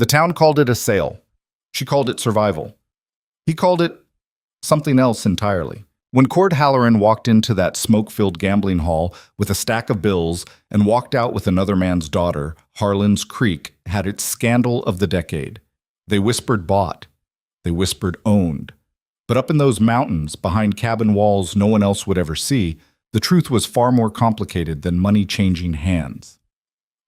The town called it a sale. She called it survival. He called it something else entirely. When Cord Halloran walked into that smoke-filled gambling hall with a stack of bills and walked out with another man's daughter, Harlan's Creek had its scandal of the decade. They whispered bought. They whispered owned. But up in those mountains, behind cabin walls no one else would ever see, the truth was far more complicated than money changing hands.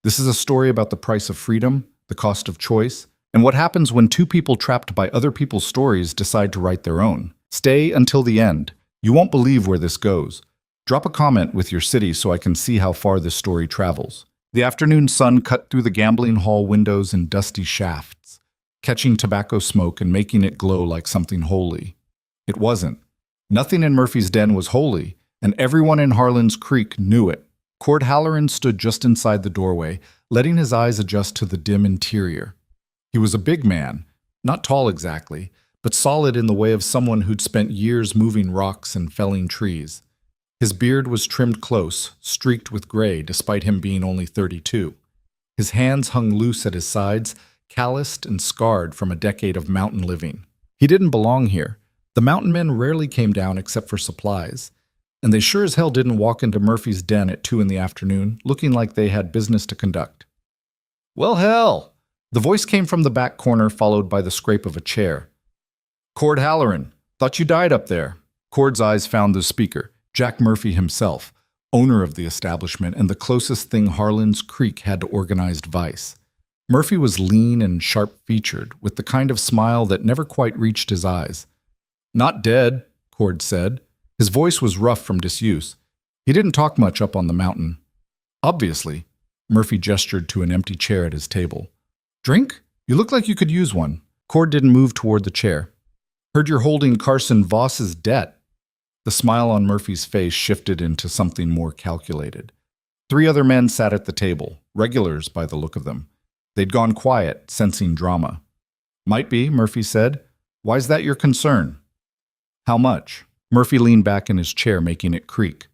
This is a story about the price of freedom, the cost of choice, and what happens when two people trapped by other people's stories decide to write their own. Stay until the end. You won't believe where this goes. Drop a comment with your city so I can see how far this story travels. The afternoon sun cut through the gambling hall windows in dusty shafts, catching tobacco smoke and making it glow like something holy. It wasn't. Nothing in Murphy's Den was holy, and everyone in Harlan's Creek knew it. Cord Halloran stood just inside the doorway, letting his eyes adjust to the dim interior. He was a big man, not tall exactly, but solid in the way of someone who'd spent years moving rocks and felling trees. His beard was trimmed close, streaked with gray despite him being only 32. His hands hung loose at his sides, calloused and scarred from a decade of mountain living. He didn't belong here. The mountain men rarely came down except for supplies, and they sure as hell didn't walk into Murphy's Den at 2 in the afternoon, looking like they had business to conduct. "Well, hell!" The voice came from the back corner, followed by the scrape of a chair. "Cord Halloran, thought you died up there." Cord's eyes found the speaker, Jack Murphy himself, owner of the establishment and the closest thing Harlan's Creek had to organized vice. Murphy was lean and sharp-featured, with the kind of smile that never quite reached his eyes. "Not dead," Cord said. His voice was rough from disuse. He didn't talk much up on the mountain. "Obviously." Murphy gestured to an empty chair at his table. "Drink? You look like you could use one." Cord didn't move toward the chair. "Heard you're holding Carson Voss's debt." The smile on Murphy's face shifted into something more calculated. 3 other men sat at the table, regulars by the look of them. They'd gone quiet, sensing drama. "Might be," Murphy said. "Why's that your concern?" "How much?" Murphy leaned back in his chair, making it creak.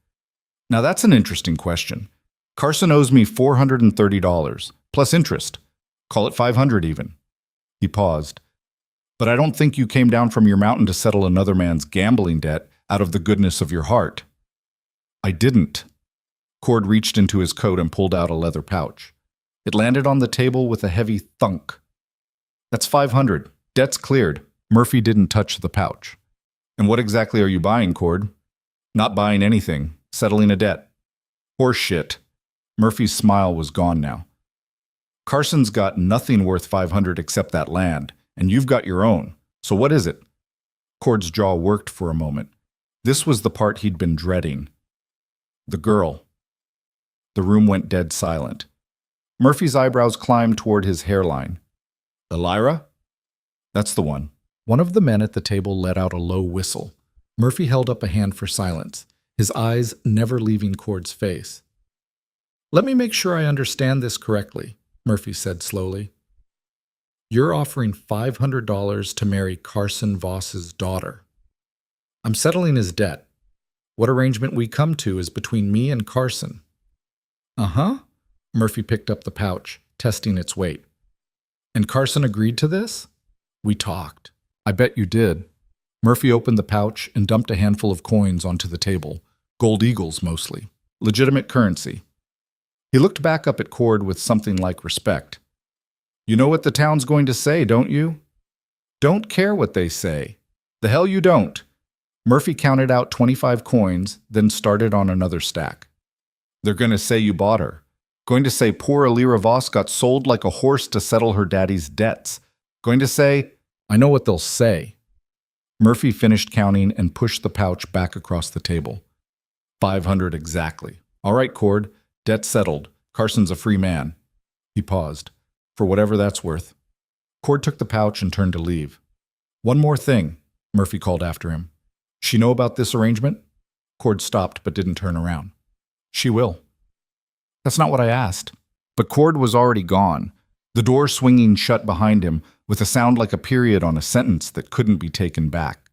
"Now that's an interesting question. Carson owes me $430, plus interest. Call it $500 even." He paused. "But I don't think you came down from your mountain to settle another man's gambling debt out of the goodness of your heart." "I didn't." Cord reached into his coat and pulled out a leather pouch. It landed on the table with a heavy thunk. "That's $500. Debt's cleared." Murphy didn't touch the pouch. "And what exactly are you buying, Cord?" "Not buying anything. Settling a debt." "Horse shit." Murphy's smile was gone now. "Carson's got nothing worth $500 except that land, and you've got your own. So what is it?" Cord's jaw worked for a moment. This was the part he'd been dreading. "The girl." The room went dead silent. Murphy's eyebrows climbed toward his hairline. "Elira?" "That's the one." One of the men at the table let out a low whistle. Murphy held up a hand for silence, his eyes never leaving Cord's face. "Let me make sure I understand this correctly," Murphy said slowly. "You're offering $500 to marry Carson Voss's daughter. I'm settling his debt. What arrangement we come to is between me and Carson." "Uh-huh." Murphy picked up the pouch, testing its weight. "And Carson agreed to this?" "We talked." "I bet you did." Murphy opened the pouch and dumped a handful of coins onto the table, gold eagles mostly, legitimate currency. He looked back up at Cord with something like respect. "You know what the town's going to say, don't you?" "Don't care what they say." "The hell you don't." Murphy counted out 25 coins, then started on another stack. "They're going to say you bought her. Going to say poor Elira Voss got sold like a horse to settle her daddy's debts. Going to say—" "I know what they'll say." Murphy finished counting and pushed the pouch back across the table. $500 exactly. "All right, Cord. Debt settled. Carson's a free man." He paused. "For whatever that's worth." Cord took the pouch and turned to leave. "One more thing," Murphy called after him. "She know about this arrangement?" Cord stopped but didn't turn around. "She will." "That's not what I asked." But Cord was already gone, the door swinging shut behind him with a sound like a period on a sentence that couldn't be taken back.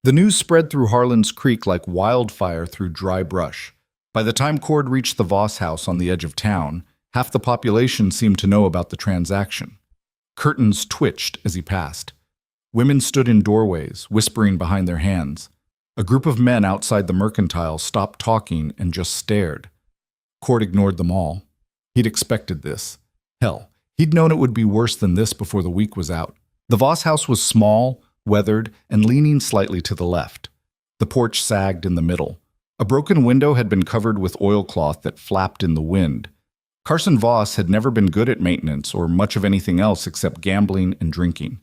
The news spread through Harlan's Creek like wildfire through dry brush. By the time Cord reached the Voss house on the edge of town, half the population seemed to know about the transaction. Curtains twitched as he passed. Women stood in doorways, whispering behind their hands. A group of men outside the mercantile stopped talking and just stared. Cord ignored them all. He'd expected this. Hell, he'd known it would be worse than this before the week was out. The Voss house was small, weathered, and leaning slightly to the left. The porch sagged in the middle. A broken window had been covered with oilcloth that flapped in the wind. Carson Voss had never been good at maintenance or much of anything else except gambling and drinking.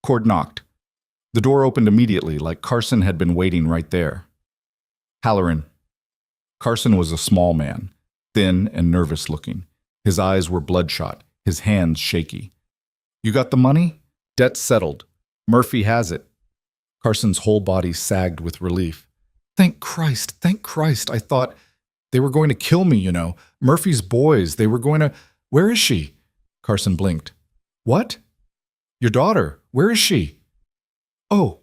Cord knocked. The door opened immediately, like Carson had been waiting right there. Halloran. Carson was a small man, thin and nervous-looking. His eyes were bloodshot, his hands shaky. "You got the money? Debt's settled. Murphy has it." Carson's whole body sagged with relief. Thank Christ. I thought they were going to kill me, you know. Murphy's boys, they were going to... Where is she? Carson blinked. What? Your daughter, where is she? Oh,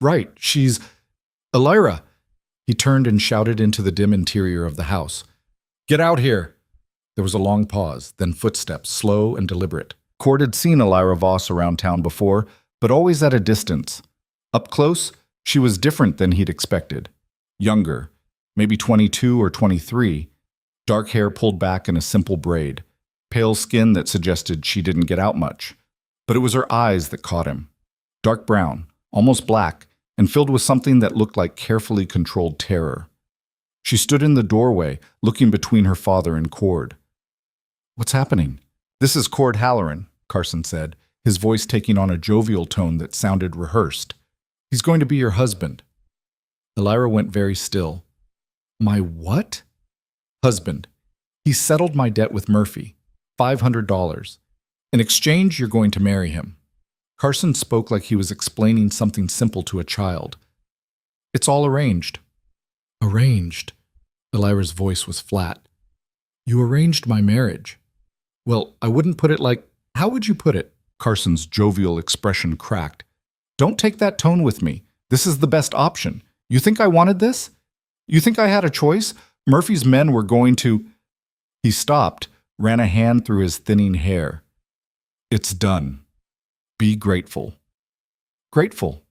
right, she's... Elira. He turned and shouted into the dim interior of the house. Get out here. There was a long pause, then footsteps, slow and deliberate. Cord had seen Elira Voss around town before, but always at a distance. Up close, she was different than he'd expected. Younger, maybe 22 or 23, dark hair pulled back in a simple braid, pale skin that suggested she didn't get out much. But it was her eyes that caught him. Dark brown, almost black, and filled with something that looked like carefully controlled terror. She stood in the doorway, looking between her father and Cord. What's happening? This is Cord Halloran, Carson said, his voice taking on a jovial tone that sounded rehearsed. He's going to be your husband. Elira went very still. My what? Husband. He settled my debt with Murphy. $500. In exchange, you're going to marry him. Carson spoke like he was explaining something simple to a child. It's all arranged. Arranged? Elira's voice was flat. You arranged my marriage. Well, I wouldn't put it like... How would you put it? Carson's jovial expression cracked. Don't take that tone with me. This is the best option. You think I wanted this? You think I had a choice? Murphy's men were going to... He stopped, ran a hand through his thinning hair. It's done. Be grateful. Grateful.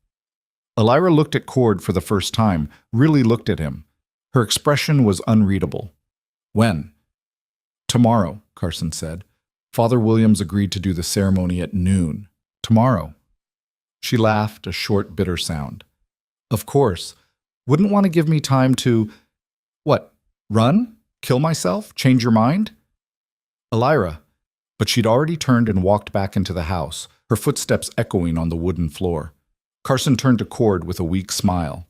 Elira looked at Cord for the first time, really looked at him. Her expression was unreadable. When? Tomorrow, Carson said. Father Williams agreed to do the ceremony at noon. Tomorrow. She laughed, a short, bitter sound. Of course. Wouldn't want to give me time to... What? Run? Kill myself? Change your mind? Elira. But she'd already turned and walked back into the house, her footsteps echoing on the wooden floor. Carson turned to Cord with a weak smile.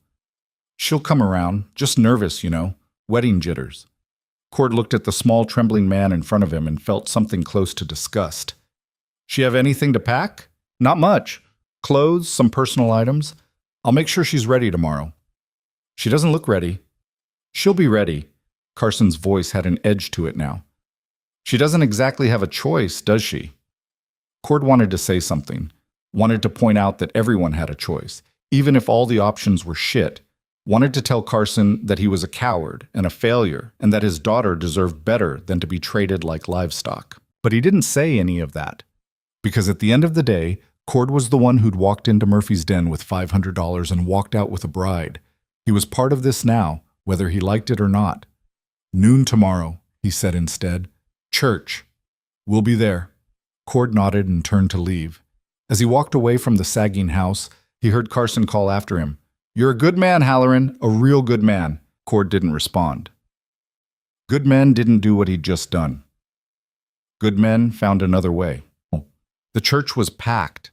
She'll come around, just nervous, you know, wedding jitters. Cord looked at the small, trembling man in front of him and felt something close to disgust. She have anything to pack? Not much. Clothes, some personal items. I'll make sure she's ready tomorrow. She doesn't look ready. She'll be ready. Carson's voice had an edge to it now. She doesn't exactly have a choice, does she? Cord wanted to say something, wanted to point out that everyone had a choice, even if all the options were shit, wanted to tell Carson that he was a coward and a failure and that his daughter deserved better than to be traded like livestock. But he didn't say any of that, because at the end of the day, Cord was the one who'd walked into Murphy's den with $500 and walked out with a bride. He was part of this now, whether he liked it or not. Noon tomorrow, he said instead. Church. We'll be there. Cord nodded and turned to leave. As he walked away from the sagging house, he heard Carson call after him. You're a good man, Halloran, a real good man. Cord didn't respond. Good men didn't do what he'd just done. Good men found another way. The church was packed.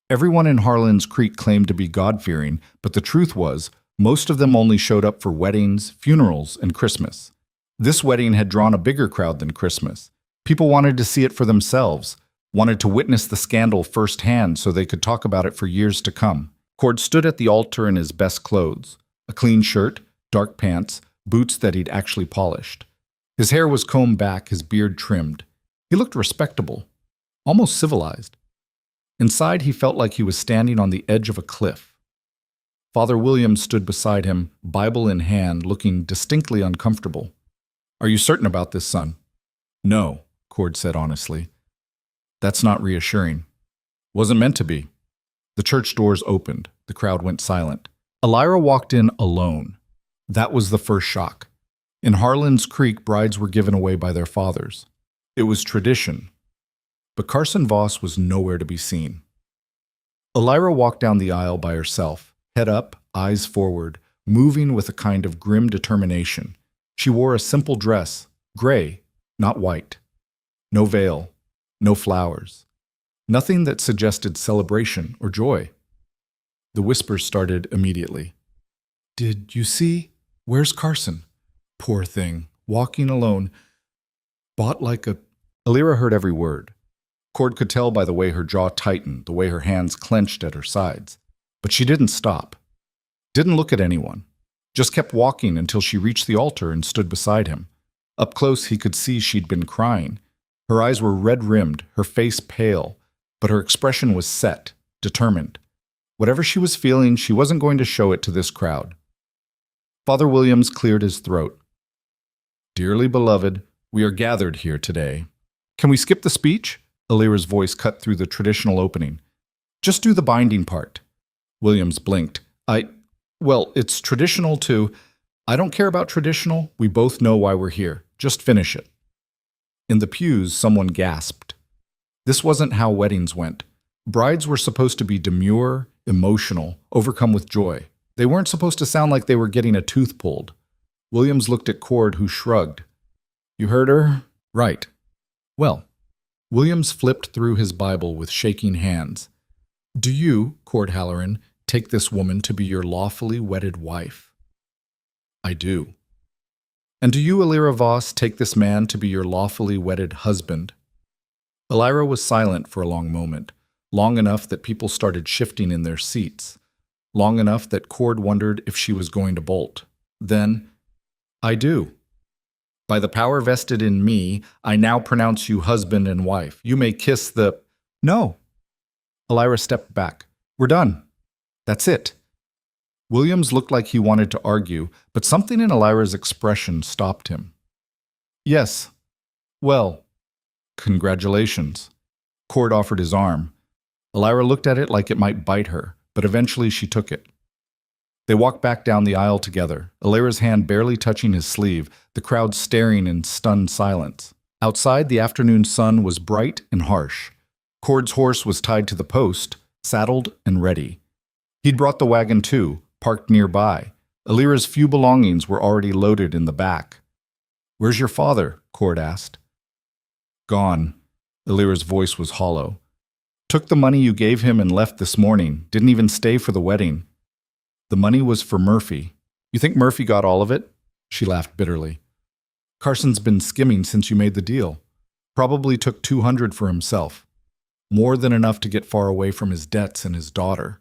Everyone in Harlan's Creek claimed to be God-fearing, but the truth was, most of them only showed up for weddings, funerals, and Christmas. This wedding had drawn a bigger crowd than Christmas. People wanted to see it for themselves, wanted to witness the scandal firsthand so they could talk about it for years to come. Cord stood at the altar in his best clothes, a clean shirt, dark pants, boots that he'd actually polished. His hair was combed back, his beard trimmed. He looked respectable, almost civilized. Inside, he felt like he was standing on the edge of a cliff. Father Williams stood beside him, Bible in hand, looking distinctly uncomfortable. Are you certain about this, son? No, Cord said honestly. That's not reassuring. Wasn't meant to be. The church doors opened. The crowd went silent. Elira walked in alone. That was the first shock. In Harlan's Creek, brides were given away by their fathers. It was tradition. But Carson Voss was nowhere to be seen. Elira walked down the aisle by herself, head up, eyes forward, moving with a kind of grim determination. She wore a simple dress, gray, not white. No veil, no flowers. Nothing that suggested celebration or joy. The whispers started immediately. "Did you see? Where's Carson? Poor thing, walking alone. Bought like a..." Elira heard every word. Cord could tell by the way her jaw tightened, the way her hands clenched at her sides. But she didn't stop. Didn't look at anyone. Just kept walking until she reached the altar and stood beside him. Up close, he could see she'd been crying. Her eyes were red-rimmed, her face pale, but her expression was set, determined. Whatever she was feeling, she wasn't going to show it to this crowd. Father Williams cleared his throat. "Dearly beloved, we are gathered here today." "Can we skip the speech?" Elira's voice cut through the traditional opening. "Just do the binding part." Williams blinked. Well, it's traditional too. I don't care about traditional. We both know why we're here. Just finish it." In the pews, someone gasped. This wasn't how weddings went. Brides were supposed to be demure, emotional, overcome with joy. They weren't supposed to sound like they were getting a tooth pulled. Williams looked at Cord, who shrugged. "You heard her? Right. Well." Williams flipped through his Bible with shaking hands. "Do you, Cord Halloran, take this woman to be your lawfully wedded wife?" "I do." "And do you, Elira Voss, take this man to be your lawfully wedded husband?" Elira was silent for a long moment, long enough that people started shifting in their seats, long enough that Cord wondered if she was going to bolt. Then, "I do. By the power vested in me, I now pronounce you husband and wife. You may kiss the..." "No." Elira stepped back. "We're done. That's it." Williams looked like he wanted to argue, but something in Elira's expression stopped him. "Yes. Well, congratulations." Cord offered his arm. Elira looked at it like it might bite her, but eventually she took it. They walked back down the aisle together, Elira's hand barely touching his sleeve, the crowd staring in stunned silence. Outside, the afternoon sun was bright and harsh. Cord's horse was tied to the post, saddled and ready. He'd brought the wagon too, parked nearby. Elira's few belongings were already loaded in the back. "Where's your father?" Cord asked. "Gone." Elira's voice was hollow. "Took the money you gave him and left this morning. Didn't even stay for the wedding." "The money was for Murphy. You think Murphy got all of it?" She laughed bitterly. "Carson's been skimming since you made the deal. Probably took $200 for himself. More than enough to get far away from his debts and his daughter."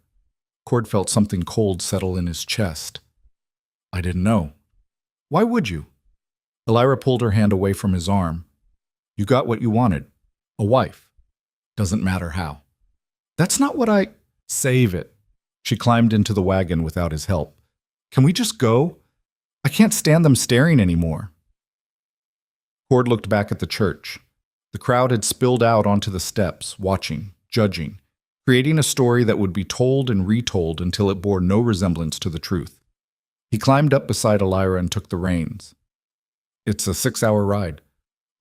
Cord felt something cold settle in his chest. "I didn't know." "Why would you?" Elira pulled her hand away from his arm. "You got what you wanted. A wife. Doesn't matter how." "That's not what I..." "Save it." She climbed into the wagon without his help. "Can we just go? I can't stand them staring anymore." Cord looked back at the church. The crowd had spilled out onto the steps, watching, judging, creating a story that would be told and retold until it bore no resemblance to the truth. He climbed up beside Elira and took the reins. "It's a 6-hour ride.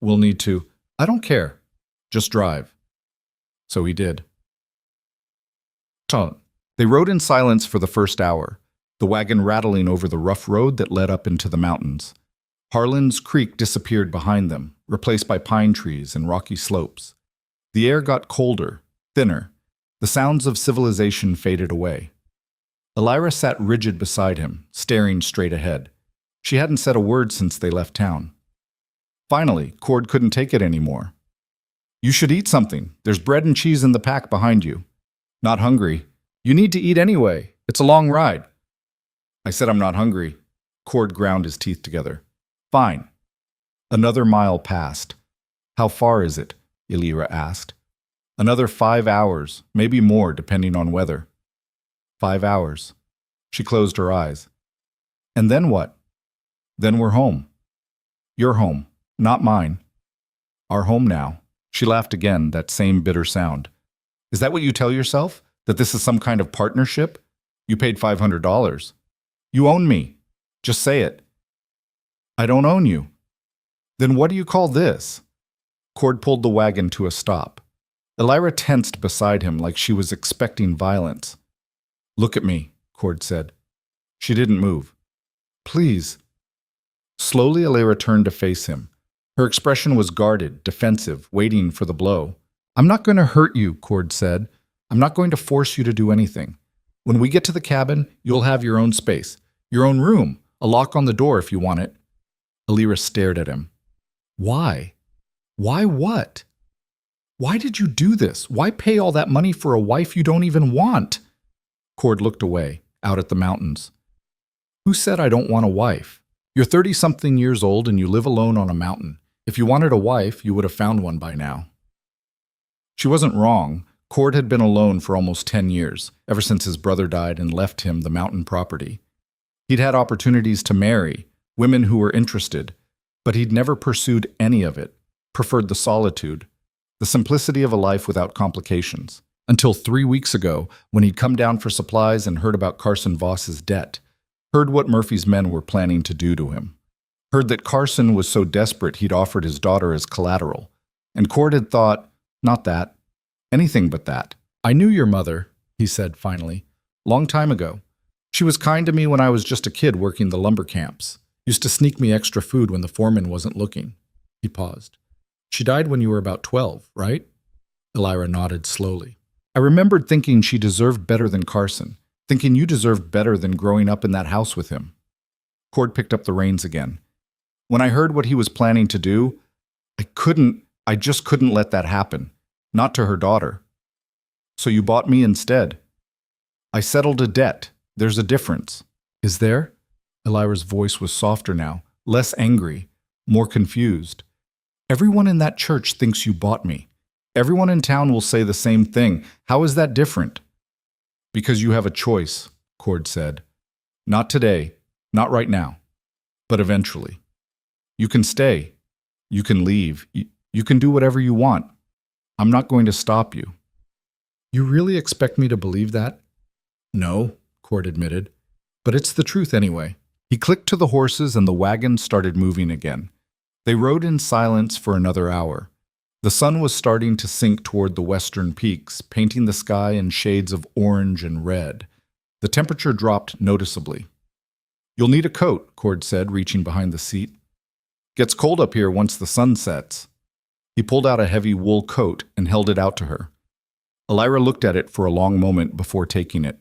We'll need to..." "I don't care. Just drive." So he did. They rode in silence for the first hour, the wagon rattling over the rough road that led up into the mountains. Harlan's Creek disappeared behind them, replaced by pine trees and rocky slopes. The air got colder, thinner. The sounds of civilization faded away. Elira sat rigid beside him, staring straight ahead. She hadn't said a word since they left town. Finally, Cord couldn't take it anymore. "You should eat something. There's bread and cheese in the pack behind you." "Not hungry." "You need to eat anyway. It's a long ride." "I said I'm not hungry." Cord ground his teeth together. "Fine." Another mile passed. "How far is it?" Elira asked. "Another 5 hours, maybe more, depending on weather." 5 hours. She closed her eyes. "And then what?" "Then we're home." "Your home, not mine." "Our home now," She laughed again, that same bitter sound. Is that what you tell yourself? That this is some kind of partnership? You paid $500. You own me. Just say it. I don't own you. Then what do you call this? Cord pulled the wagon to a stop. Elira tensed beside him like she was expecting violence. Look at me, Cord said. She didn't move. Please. Slowly, Elira turned to face him. Her expression was guarded, defensive, waiting for the blow. I'm not going to hurt you, Cord said. I'm not going to force you to do anything. When we get to the cabin, you'll have your own space, your own room, a lock on the door if you want it. Elira stared at him. Why? Why what? Why did you do this? Why pay all that money for a wife you don't even want? Cord looked away, out at the mountains. Who said I don't want a wife? You're 30-something years old and you live alone on a mountain. If you wanted a wife, you would have found one by now. She wasn't wrong. Cord had been alone for almost 10 years, ever since his brother died and left him the mountain property. He'd had opportunities to marry, women who were interested, but he'd never pursued any of it, preferred the solitude, the simplicity of a life without complications. Until 3 weeks ago, when he'd come down for supplies and heard about Carson Voss's debt, heard what Murphy's men were planning to do to him, heard that Carson was so desperate he'd offered his daughter as collateral, and Cord had thought, not that, anything but that. I knew your mother, he said finally, long time ago. She was kind to me when I was just a kid working the lumber camps, used to sneak me extra food when the foreman wasn't looking. He paused. She died when you were about 12, right? Elira nodded slowly. I remembered thinking she deserved better than Carson, thinking you deserved better than growing up in that house with him. Cord picked up the reins again. When I heard what he was planning to do, I just couldn't let that happen. Not to her daughter. So you bought me instead. I settled a debt. There's a difference. Is there? Elira's voice was softer now, less angry, more confused. Everyone in that church thinks you bought me. Everyone in town will say the same thing. How is that different? Because you have a choice, Cord said. Not today, not right now, but eventually. You can stay. You can leave. You can do whatever you want. I'm not going to stop you. You really expect me to believe that? No, Cord admitted, but it's the truth anyway. He clicked to the horses and the wagon started moving again. They rode in silence for another hour. The sun was starting to sink toward the western peaks, painting the sky in shades of orange and red. The temperature dropped noticeably. You'll need a coat, Cord said, reaching behind the seat. Gets cold up here once the sun sets. He pulled out a heavy wool coat and held it out to her. Elira looked at it for a long moment before taking it.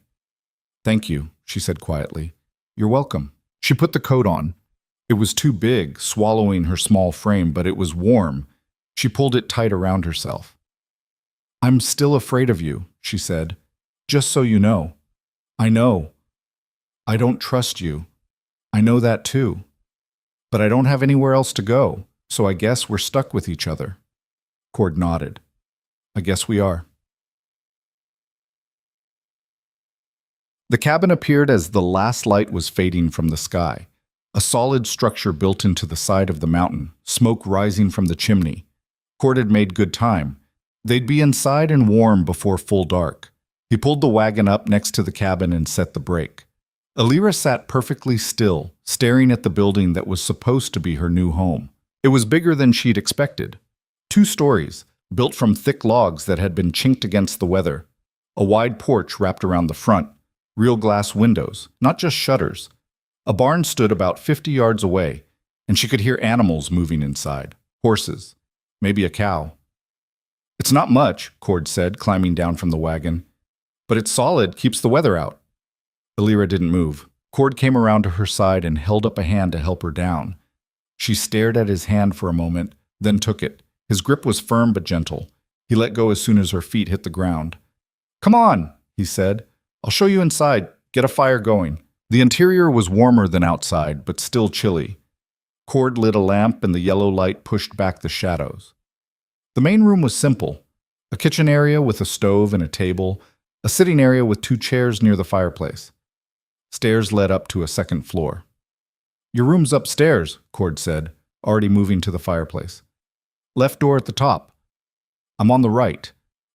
Thank you, she said quietly. You're welcome. She put the coat on. It was too big, swallowing her small frame, but it was warm. She pulled it tight around herself. I'm still afraid of you, she said. Just so you know. I know. I don't trust you. I know that too. But I don't have anywhere else to go, so I guess we're stuck with each other. Cord nodded. I guess we are. The cabin appeared as the last light was fading from the sky. A solid structure built into the side of the mountain, smoke rising from the chimney. Cord had made good time. They'd be inside and warm before full dark. He pulled the wagon up next to the cabin and set the brake. Elira sat perfectly still, staring at the building that was supposed to be her new home. It was bigger than she'd expected. 2 stories, built from thick logs that had been chinked against the weather. A wide porch wrapped around the front. Real glass windows, not just shutters. A barn stood about 50 yards away, and she could hear animals moving inside. Horses. Maybe a cow. It's not much, Cord said, climbing down from the wagon. But it's solid, keeps the weather out. Elira didn't move. Cord came around to her side and held up a hand to help her down. She stared at his hand for a moment, then took it. His grip was firm but gentle. He let go as soon as her feet hit the ground. Come on, he said. I'll show you inside. Get a fire going. The interior was warmer than outside, but still chilly. Cord lit a lamp and the yellow light pushed back the shadows. The main room was simple. A kitchen area with a stove and a table, a sitting area with 2 chairs near the fireplace. Stairs led up to a second floor. Your room's upstairs, Cord said, already moving to the fireplace. Left door at the top. I'm on the right.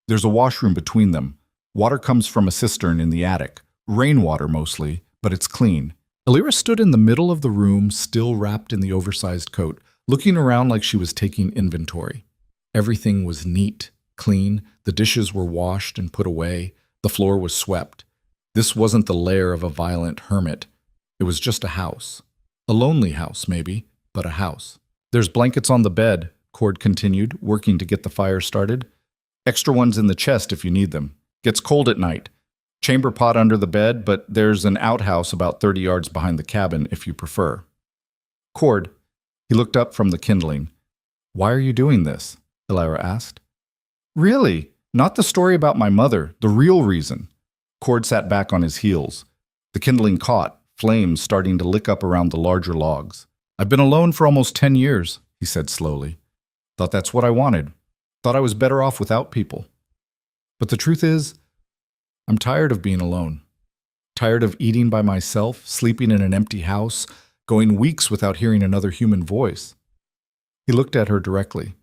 There's a washroom between them. Water comes from a cistern in the attic. Rainwater mostly, but it's clean. Alira stood in the middle of the room, still wrapped in the oversized coat, looking around like she was taking inventory. Everything was neat, clean, the dishes were washed and put away, the floor was swept. This wasn't the lair of a violent hermit. It was just a house. A lonely house, maybe, but a house. There's blankets on the bed, Cord continued, working to get the fire started. Extra ones in the chest if you need them. Gets cold at night. Chamber pot under the bed, but there's an outhouse about 30 yards behind the cabin if you prefer. Cord, he looked up from the kindling. Why are you doing this? Alira asked. Really? Not the story about my mother, the real reason. Cord sat back on his heels. The kindling caught, flames starting to lick up around the larger logs. I've been alone for almost 10 years, he said slowly. Thought that's what I wanted. Thought I was better off without people. But the truth is, I'm tired of being alone. Tired of eating by myself, sleeping in an empty house, going weeks without hearing another human voice. He looked at her directly.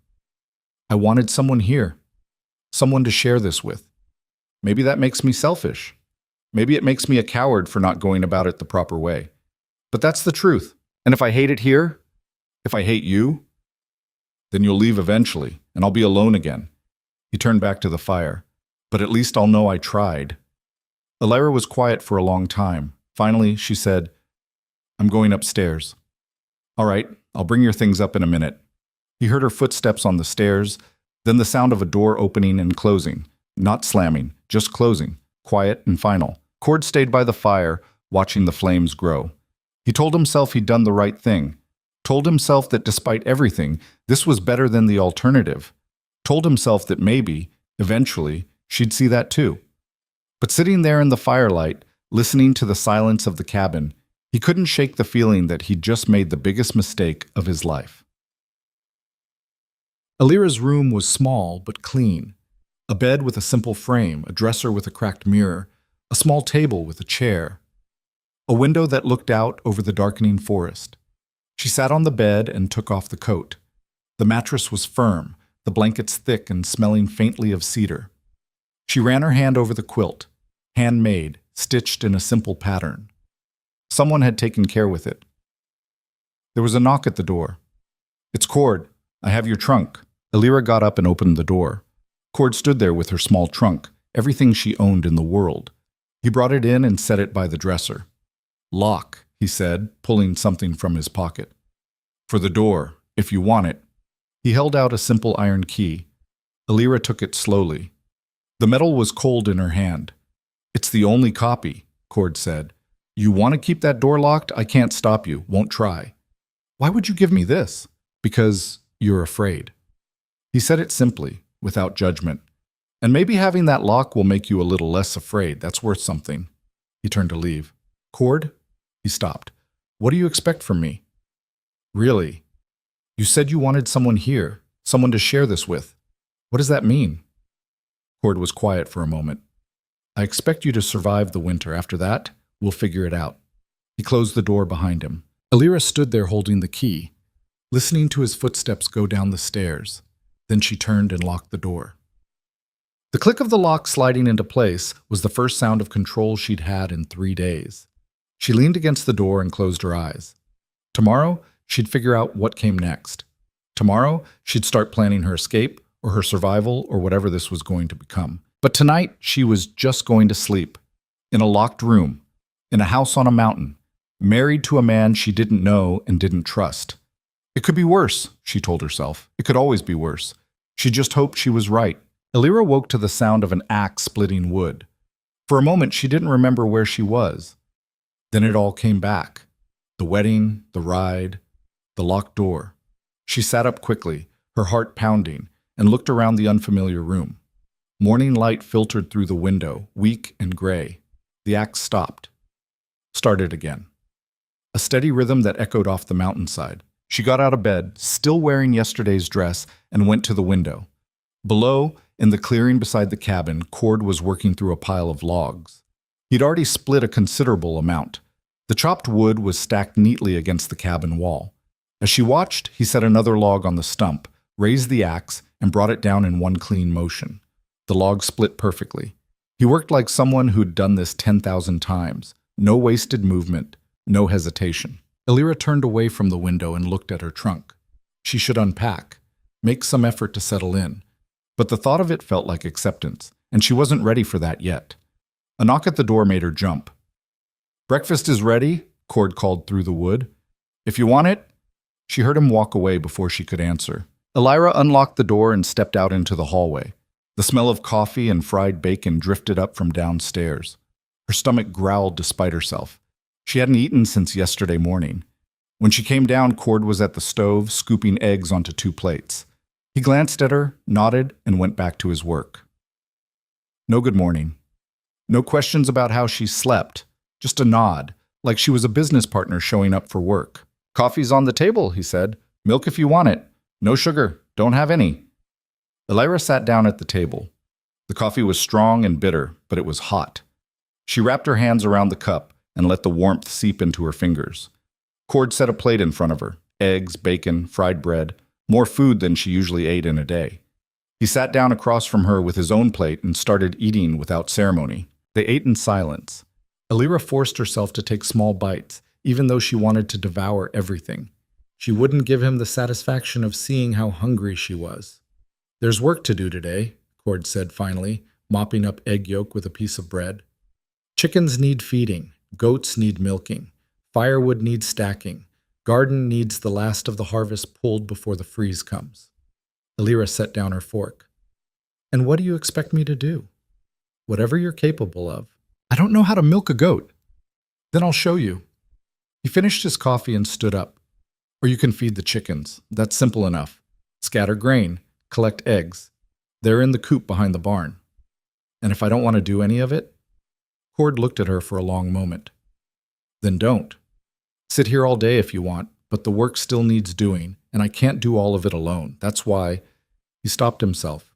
I wanted someone here, someone to share this with. Maybe that makes me selfish. Maybe it makes me a coward for not going about it the proper way. But that's the truth. And if I hate it here, if I hate you, then you'll leave eventually, and I'll be alone again. He turned back to the fire. But at least I'll know I tried. Alira was quiet for a long time. Finally, she said, I'm going upstairs. All right, I'll bring your things up in a minute. He heard her footsteps on the stairs, then the sound of a door opening and closing. Not slamming, just closing, quiet and final. Cord stayed by the fire, watching the flames grow. He told himself he'd done the right thing. Told himself that despite everything, this was better than the alternative. Told himself that maybe, eventually, she'd see that too. But sitting there in the firelight, listening to the silence of the cabin, he couldn't shake the feeling that he'd just made the biggest mistake of his life. Alira's room was small but clean. A bed with a simple frame, a dresser with a cracked mirror, a small table with a chair, a window that looked out over the darkening forest. She sat on the bed and took off the coat. The mattress was firm, the blankets thick and smelling faintly of cedar. She ran her hand over the quilt, handmade, stitched in a simple pattern. Someone had taken care with it. There was a knock at the door. It's Cord. I have your trunk. Alira got up and opened the door. Cord stood there with her small trunk, everything she owned in the world. He brought it in and set it by the dresser. Lock, he said, pulling something from his pocket. For the door, if you want it. He held out a simple iron key. Alira took it slowly. The metal was cold in her hand. It's the only copy, Cord said. You want to keep that door locked? I can't stop you. Won't try. Why would you give me this? Because you're afraid. He said it simply, without judgment. And maybe having that lock will make you a little less afraid. That's worth something. He turned to leave. Cord? He stopped. What do you expect from me? Really? You said you wanted someone here, someone to share this with. What does that mean? Cord was quiet for a moment. I expect you to survive the winter. After that, we'll figure it out. He closed the door behind him. Alira stood there holding the key, listening to his footsteps go down the stairs. Then she turned and locked the door. The click of the lock sliding into place was the first sound of control she'd had in 3 days. She leaned against the door and closed her eyes. Tomorrow, she'd figure out what came next. Tomorrow, she'd start planning her escape, or her survival, or whatever this was going to become. But tonight, she was just going to sleep. In a locked room. In a house on a mountain. Married to a man she didn't know and didn't trust. It could be worse, she told herself. It could always be worse. She just hoped she was right. Alira woke to the sound of an axe splitting wood. For a moment, she didn't remember where she was. Then it all came back. The wedding, the ride, the locked door. She sat up quickly, her heart pounding, and looked around the unfamiliar room. Morning light filtered through the window, weak and gray. The axe stopped. Started again. A steady rhythm that echoed off the mountainside. She got out of bed, still wearing yesterday's dress, and went to the window. Below, in the clearing beside the cabin, Cord was working through a pile of logs. He'd already split a considerable amount. The chopped wood was stacked neatly against the cabin wall. As she watched, he set another log on the stump, raised the axe, and brought it down in one clean motion. The log split perfectly. He worked like someone who'd done this 10,000 times. No wasted movement, no hesitation. Elira turned away from the window and looked at her trunk. She should unpack, make some effort to settle in. But the thought of it felt like acceptance, and she wasn't ready for that yet. A knock at the door made her jump. "Breakfast is ready," Cord called through the wood. "If you want it." She heard him walk away before she could answer. Elira unlocked the door and stepped out into the hallway. The smell of coffee and fried bacon drifted up from downstairs. Her stomach growled despite herself. She hadn't eaten since yesterday morning. When she came down, Cord was at the stove, scooping eggs onto 2 plates. He glanced at her, nodded, and went back to his work. No good morning. No questions about how she slept, just a nod, like she was a business partner showing up for work. "Coffee's on the table," he said. "Milk if you want it. No sugar. Don't have any." Elira sat down at the table. The coffee was strong and bitter, but it was hot. She wrapped her hands around the cup and let the warmth seep into her fingers. Cord set a plate in front of her, eggs, bacon, fried bread, more food than she usually ate in a day. He sat down across from her with his own plate and started eating without ceremony. They ate in silence. Elira forced herself to take small bites, even though she wanted to devour everything. She wouldn't give him the satisfaction of seeing how hungry she was. "There's work to do today," Cord said finally, mopping up egg yolk with a piece of bread. "Chickens need feeding, goats need milking, firewood needs stacking, garden needs the last of the harvest pulled before the freeze comes." Elira set down her fork. "And what do you expect me to do?" "Whatever you're capable of." "I don't know how to milk a goat." "Then I'll show you." He finished his coffee and stood up. "Or you can feed the chickens. That's simple enough. Scatter grain, collect eggs. They're in the coop behind the barn." "And if I don't want to do any of it?" Cord looked at her for a long moment. "Then don't. Sit here all day if you want, but the work still needs doing, and I can't do all of it alone. That's why—" He stopped himself.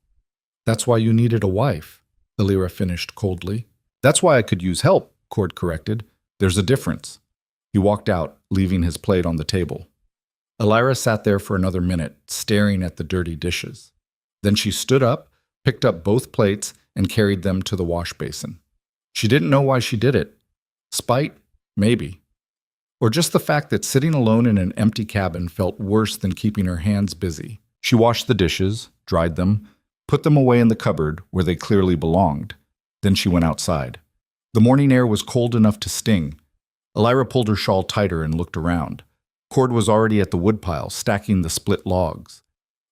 "That's why you needed a wife," Elira finished coldly. "That's why I could use help," Cord corrected. "There's a difference." He walked out, leaving his plate on the table. Elira sat there for another minute, staring at the dirty dishes. Then she stood up, picked up both plates, and carried them to the wash basin. She didn't know why she did it. Spite? Maybe. Or just the fact that sitting alone in an empty cabin felt worse than keeping her hands busy. She washed the dishes, dried them, put them away in the cupboard where they clearly belonged. Then she went outside. The morning air was cold enough to sting. Elira pulled her shawl tighter and looked around. Cord was already at the woodpile, stacking the split logs.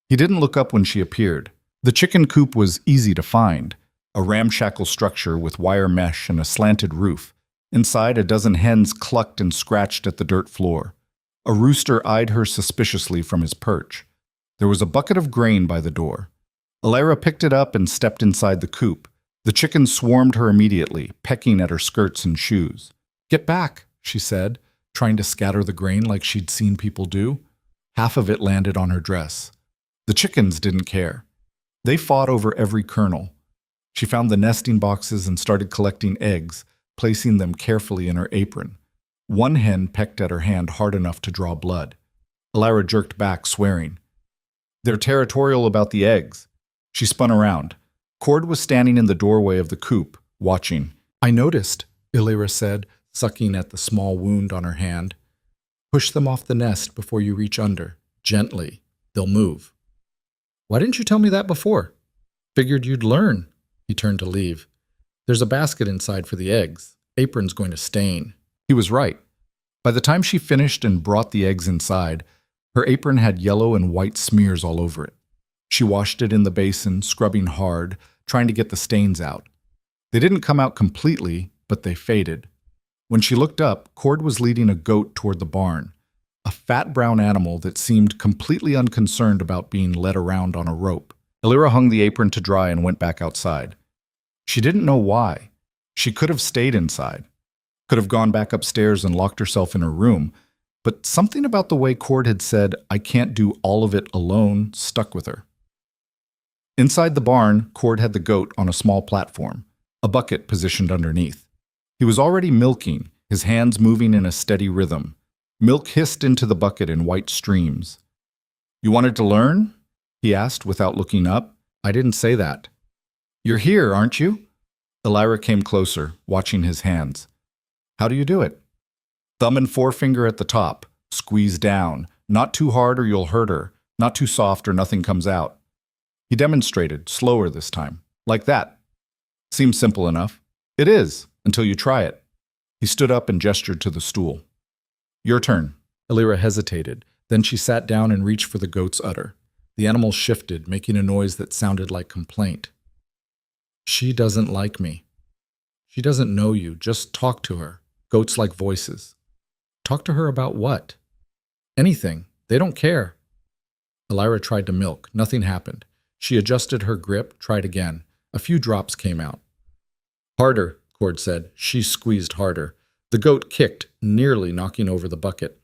He didn't look up when she appeared. The chicken coop was easy to find, a ramshackle structure with wire mesh and a slanted roof. Inside, a dozen hens clucked and scratched at the dirt floor. A rooster eyed her suspiciously from his perch. There was a bucket of grain by the door. Elira picked it up and stepped inside the coop. The chickens swarmed her immediately, pecking at her skirts and shoes. "Get back," she said, trying to scatter the grain like she'd seen people do. Half of it landed on her dress. The chickens didn't care. They fought over every kernel. She found the nesting boxes and started collecting eggs, placing them carefully in her apron. One hen pecked at her hand hard enough to draw blood. Elira jerked back, swearing. "They're territorial about the eggs." She spun around. Cord was standing in the doorway of the coop, watching. "I noticed," Elira said, sucking at the small wound on her hand. "Push them off the nest before you reach under. Gently. They'll move." "Why didn't you tell me that before?" "Figured you'd learn." He turned to leave. "There's a basket inside for the eggs. Apron's going to stain." He was right. By the time she finished and brought the eggs inside, her apron had yellow and white smears all over it. She washed it in the basin, scrubbing hard, trying to get the stains out. They didn't come out completely, but they faded. When she looked up, Cord was leading a goat toward the barn, a fat brown animal that seemed completely unconcerned about being led around on a rope. Elira hung the apron to dry and went back outside. She didn't know why. She could have stayed inside, could have gone back upstairs and locked herself in her room, but something about the way Cord had said, "I can't do all of it alone," stuck with her. Inside the barn, Cord had the goat on a small platform, a bucket positioned underneath. He was already milking, his hands moving in a steady rhythm. Milk hissed into the bucket in white streams. "You wanted to learn?" he asked without looking up. I didn't say that. You're here, aren't you? Elira came closer, watching his hands. How do you do it? Thumb and forefinger at the top. Squeeze down. Not too hard or you'll hurt her. Not too soft or nothing comes out. He demonstrated, slower this time. Like that. Seems simple enough. It is, until you try it. He stood up and gestured to the stool. Your turn. Elira hesitated. Then she sat down and reached for the goat's udder. The animal shifted, making a noise that sounded like complaint. She doesn't like me. She doesn't know you. Just talk to her. Goats like voices. Talk to her about what? Anything. They don't care. Elira tried to milk. Nothing happened. She adjusted her grip, tried again. A few drops came out. Harder, Cord said. She squeezed harder. The goat kicked, nearly knocking over the bucket.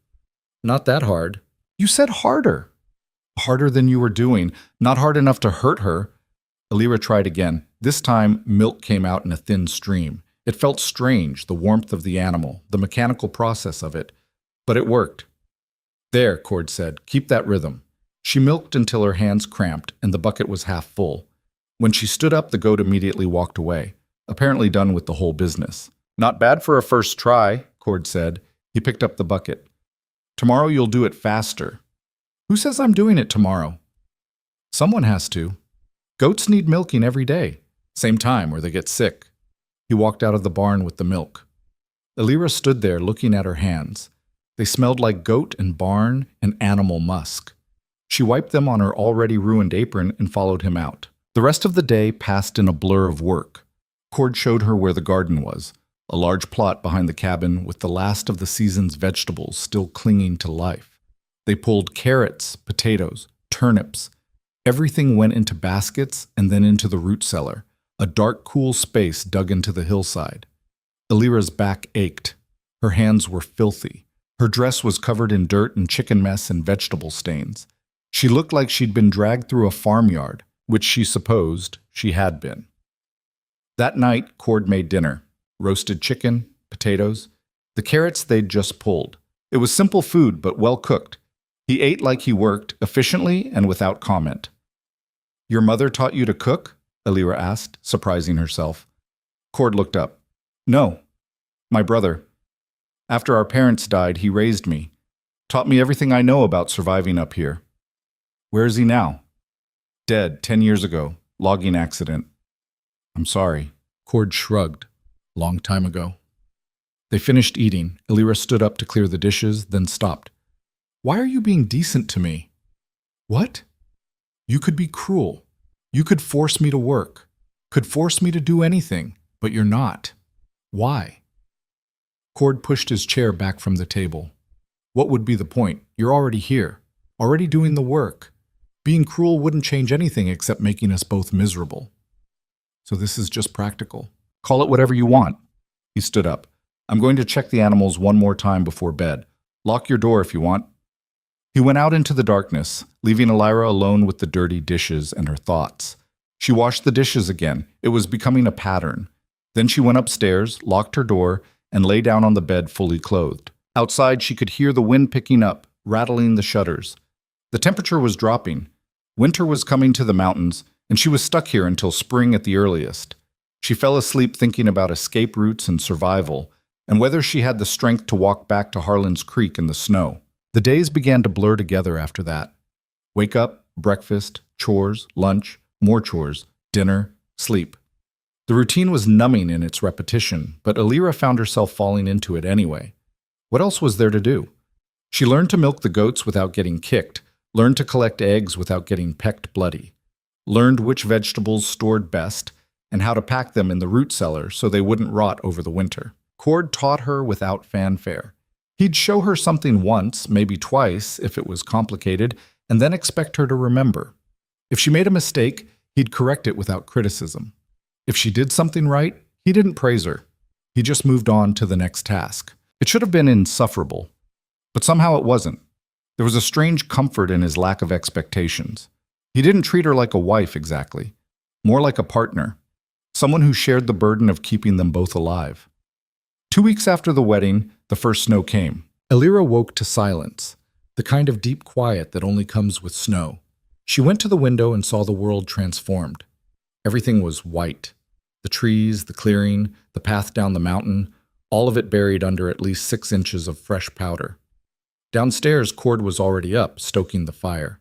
Not that hard. You said harder. Harder than you were doing. Not hard enough to hurt her. Elira tried again. This time, milk came out in a thin stream. It felt strange, the warmth of the animal, the mechanical process of it. But it worked. There, Cord said. Keep that rhythm. She milked until her hands cramped and the bucket was half full. When she stood up, the goat immediately walked away, apparently done with the whole business. Not bad for a first try, Cord said. He picked up the bucket. Tomorrow you'll do it faster. Who says I'm doing it tomorrow? Someone has to. Goats need milking every day, same time or they get sick. He walked out of the barn with the milk. Elira stood there looking at her hands. They smelled like goat and barn and animal musk. She wiped them on her already ruined apron and followed him out. The rest of the day passed in a blur of work. Cord showed her where the garden was, a large plot behind the cabin with the last of the season's vegetables still clinging to life. They pulled carrots, potatoes, turnips. Everything went into baskets and then into the root cellar, a dark, cool space dug into the hillside. Elira's back ached. Her hands were filthy. Her dress was covered in dirt and chicken mess and vegetable stains. She looked like she'd been dragged through a farmyard, which she supposed she had been. That night, Cord made dinner. Roasted chicken, potatoes, the carrots they'd just pulled. It was simple food, but well cooked. He ate like he worked, efficiently and without comment. Your mother taught you to cook? Elira asked, surprising herself. Cord looked up. No, my brother. After our parents died, he raised me. Taught me everything I know about surviving up here. Where is he now? Dead 10 years ago. Logging accident. I'm sorry. Cord shrugged. Long time ago. They finished eating. Elira stood up to clear the dishes, then stopped. Why are you being decent to me? What? You could be cruel. You could force me to work. Could force me to do anything, but you're not. Why? Cord pushed his chair back from the table. What would be the point? You're already here. Already doing the work. Being cruel wouldn't change anything except making us both miserable. So this is just practical. Call it whatever you want. He stood up. I'm going to check the animals one more time before bed. Lock your door if you want. He went out into the darkness, leaving Elira alone with the dirty dishes and her thoughts. She washed the dishes again. It was becoming a pattern. Then she went upstairs, locked her door, and lay down on the bed fully clothed. Outside, she could hear the wind picking up, rattling the shutters. The temperature was dropping. Winter was coming to the mountains, and she was stuck here until spring at the earliest. She fell asleep thinking about escape routes and survival, and whether she had the strength to walk back to Harlan's Creek in the snow. The days began to blur together after that. Wake up, breakfast, chores, lunch, more chores, dinner, sleep. The routine was numbing in its repetition, but Elira found herself falling into it anyway. What else was there to do? She learned to milk the goats without getting kicked, learned to collect eggs without getting pecked bloody, learned which vegetables stored best, and how to pack them in the root cellar so they wouldn't rot over the winter. Cord taught her without fanfare. He'd show her something once, maybe twice, if it was complicated, and then expect her to remember. If she made a mistake, he'd correct it without criticism. If she did something right, he didn't praise her. He just moved on to the next task. It should have been insufferable, but somehow it wasn't. There was a strange comfort in his lack of expectations. He didn't treat her like a wife exactly, more like a partner, someone who shared the burden of keeping them both alive. 2 weeks after the wedding, the first snow came. Elira woke to silence, the kind of deep quiet that only comes with snow. She went to the window and saw the world transformed. Everything was white. The trees, the clearing, the path down the mountain, all of it buried under at least 6 inches of fresh powder. Downstairs, Cord was already up, stoking the fire.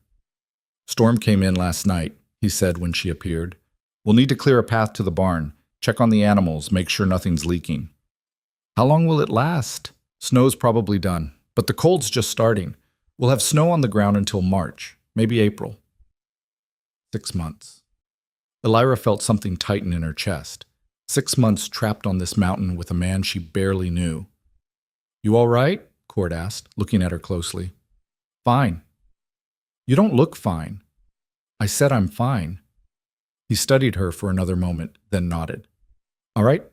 "Storm came in last night," he said when she appeared. "We'll need to clear a path to the barn, check on the animals, make sure nothing's leaking." "How long will it last?" "Snow's probably done, but the cold's just starting. We'll have snow on the ground until March, maybe April." 6 months. Elira felt something tighten in her chest. 6 months trapped on this mountain with a man she barely knew. "You all right?" Cord asked, looking at her closely. "Fine." "You don't look fine." "I said I'm fine." He studied her for another moment, then nodded. "All right,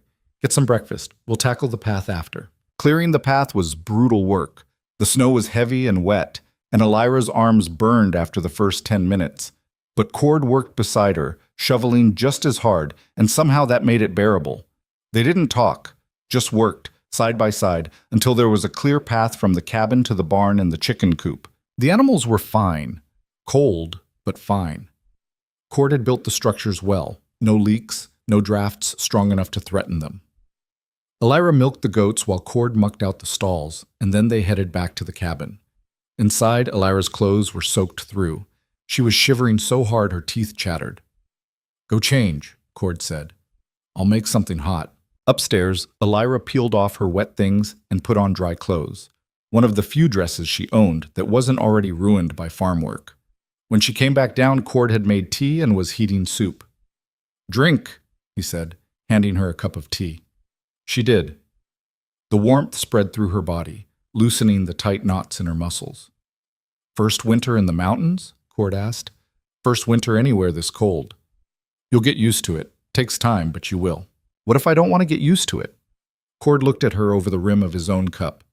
get some breakfast. We'll tackle the path after." Clearing the path was brutal work. The snow was heavy and wet, and Elira's arms burned after the first 10 minutes. But Cord worked beside her, shoveling just as hard, and somehow that made it bearable. They didn't talk, just worked, side by side, until there was a clear path from the cabin to the barn and the chicken coop. The animals were fine. Cold, but fine. Cord had built the structures well. No leaks, no drafts strong enough to threaten them. Elira milked the goats while Cord mucked out the stalls, and then they headed back to the cabin. Inside, Elira's clothes were soaked through. She was shivering so hard her teeth chattered. "Go change," Cord said. "I'll make something hot." Upstairs, Elira peeled off her wet things and put on dry clothes, one of the few dresses she owned that wasn't already ruined by farm work. When she came back down, Cord had made tea and was heating soup. "Drink," he said, handing her a cup of tea. She did. The warmth spread through her body, loosening the tight knots in her muscles. "First winter in the mountains?" Cord asked. "First winter anywhere this cold." "You'll get used to it. Takes time, but you will." "What if I don't want to get used to it?" Cord looked at her over the rim of his own cup.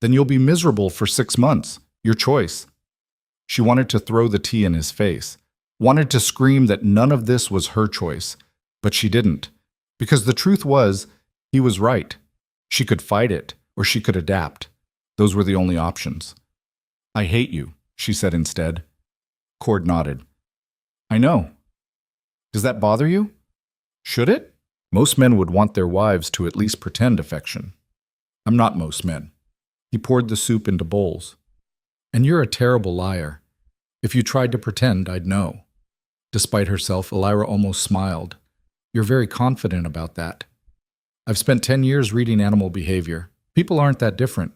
"Then you'll be miserable for 6 months. Your choice." She wanted to throw the tea in his face, wanted to scream that none of this was her choice, but she didn't, because the truth was, he was right. She could fight it, or she could adapt. Those were the only options. "I hate you," she said instead. Cord nodded. "I know. Does that bother you? Should it? Most men would want their wives to at least pretend affection. I'm not most men." He poured the soup into bowls. "And you're a terrible liar. If you tried to pretend, I'd know." Despite herself, Elira almost smiled. "You're very confident about that." "I've spent 10 years reading animal behavior. People aren't that different."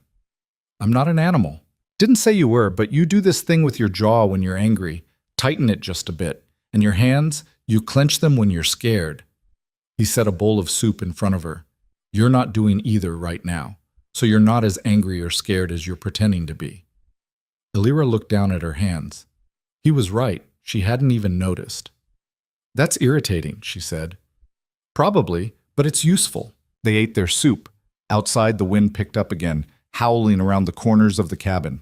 "I'm not an animal." "Didn't say you were, but you do this thing with your jaw when you're angry. Tighten it just a bit. And your hands, you clench them when you're scared." He set a bowl of soup in front of her. "You're not doing either right now, so you're not as angry or scared as you're pretending to be." Elira looked down at her hands. He was right. She hadn't even noticed. "That's irritating," she said. "Probably, but it's useful." They ate their soup. Outside, the wind picked up again, howling around the corners of the cabin.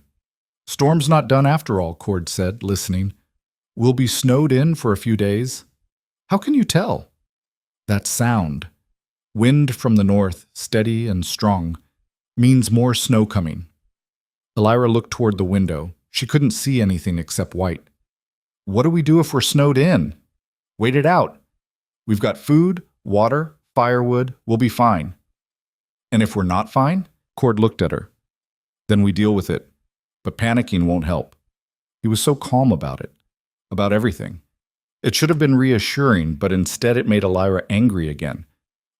"Storm's not done after all," Cord said, listening. "We'll be snowed in for a few days." "How can you tell?" "That sound. Wind from the north, steady and strong, means more snow coming." Elira looked toward the window. She couldn't see anything except white. "What do we do if we're snowed in?" "Wait it out. We've got food, water, firewood. We'll be fine." "And if we're not fine?" Cord looked at her. "Then we deal with it. But panicking won't help." He was so calm about it, about everything. It should have been reassuring, but instead it made Elira angry again.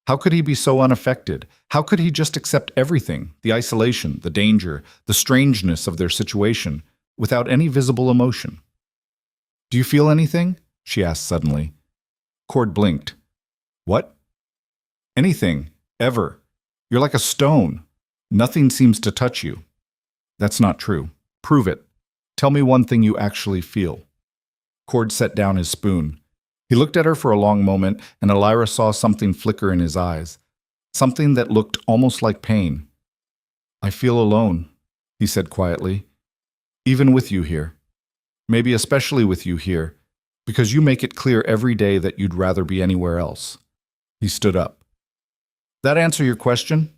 How could he be so unaffected? How could he just accept everything, the isolation, the danger, the strangeness of their situation, without any visible emotion? "Do you feel anything?" she asked suddenly. Cord blinked. "What?" "Anything, ever. You're like a stone. Nothing seems to touch you." "That's not true. Prove it. Tell me one thing you actually feel." Cord set down his spoon. He looked at her for a long moment, and Elira saw something flicker in his eyes, something that looked almost like pain. "I feel alone," he said quietly, "even with you here. Maybe especially with you here, because you make it clear every day that you'd rather be anywhere else." He stood up. "That answer your question?"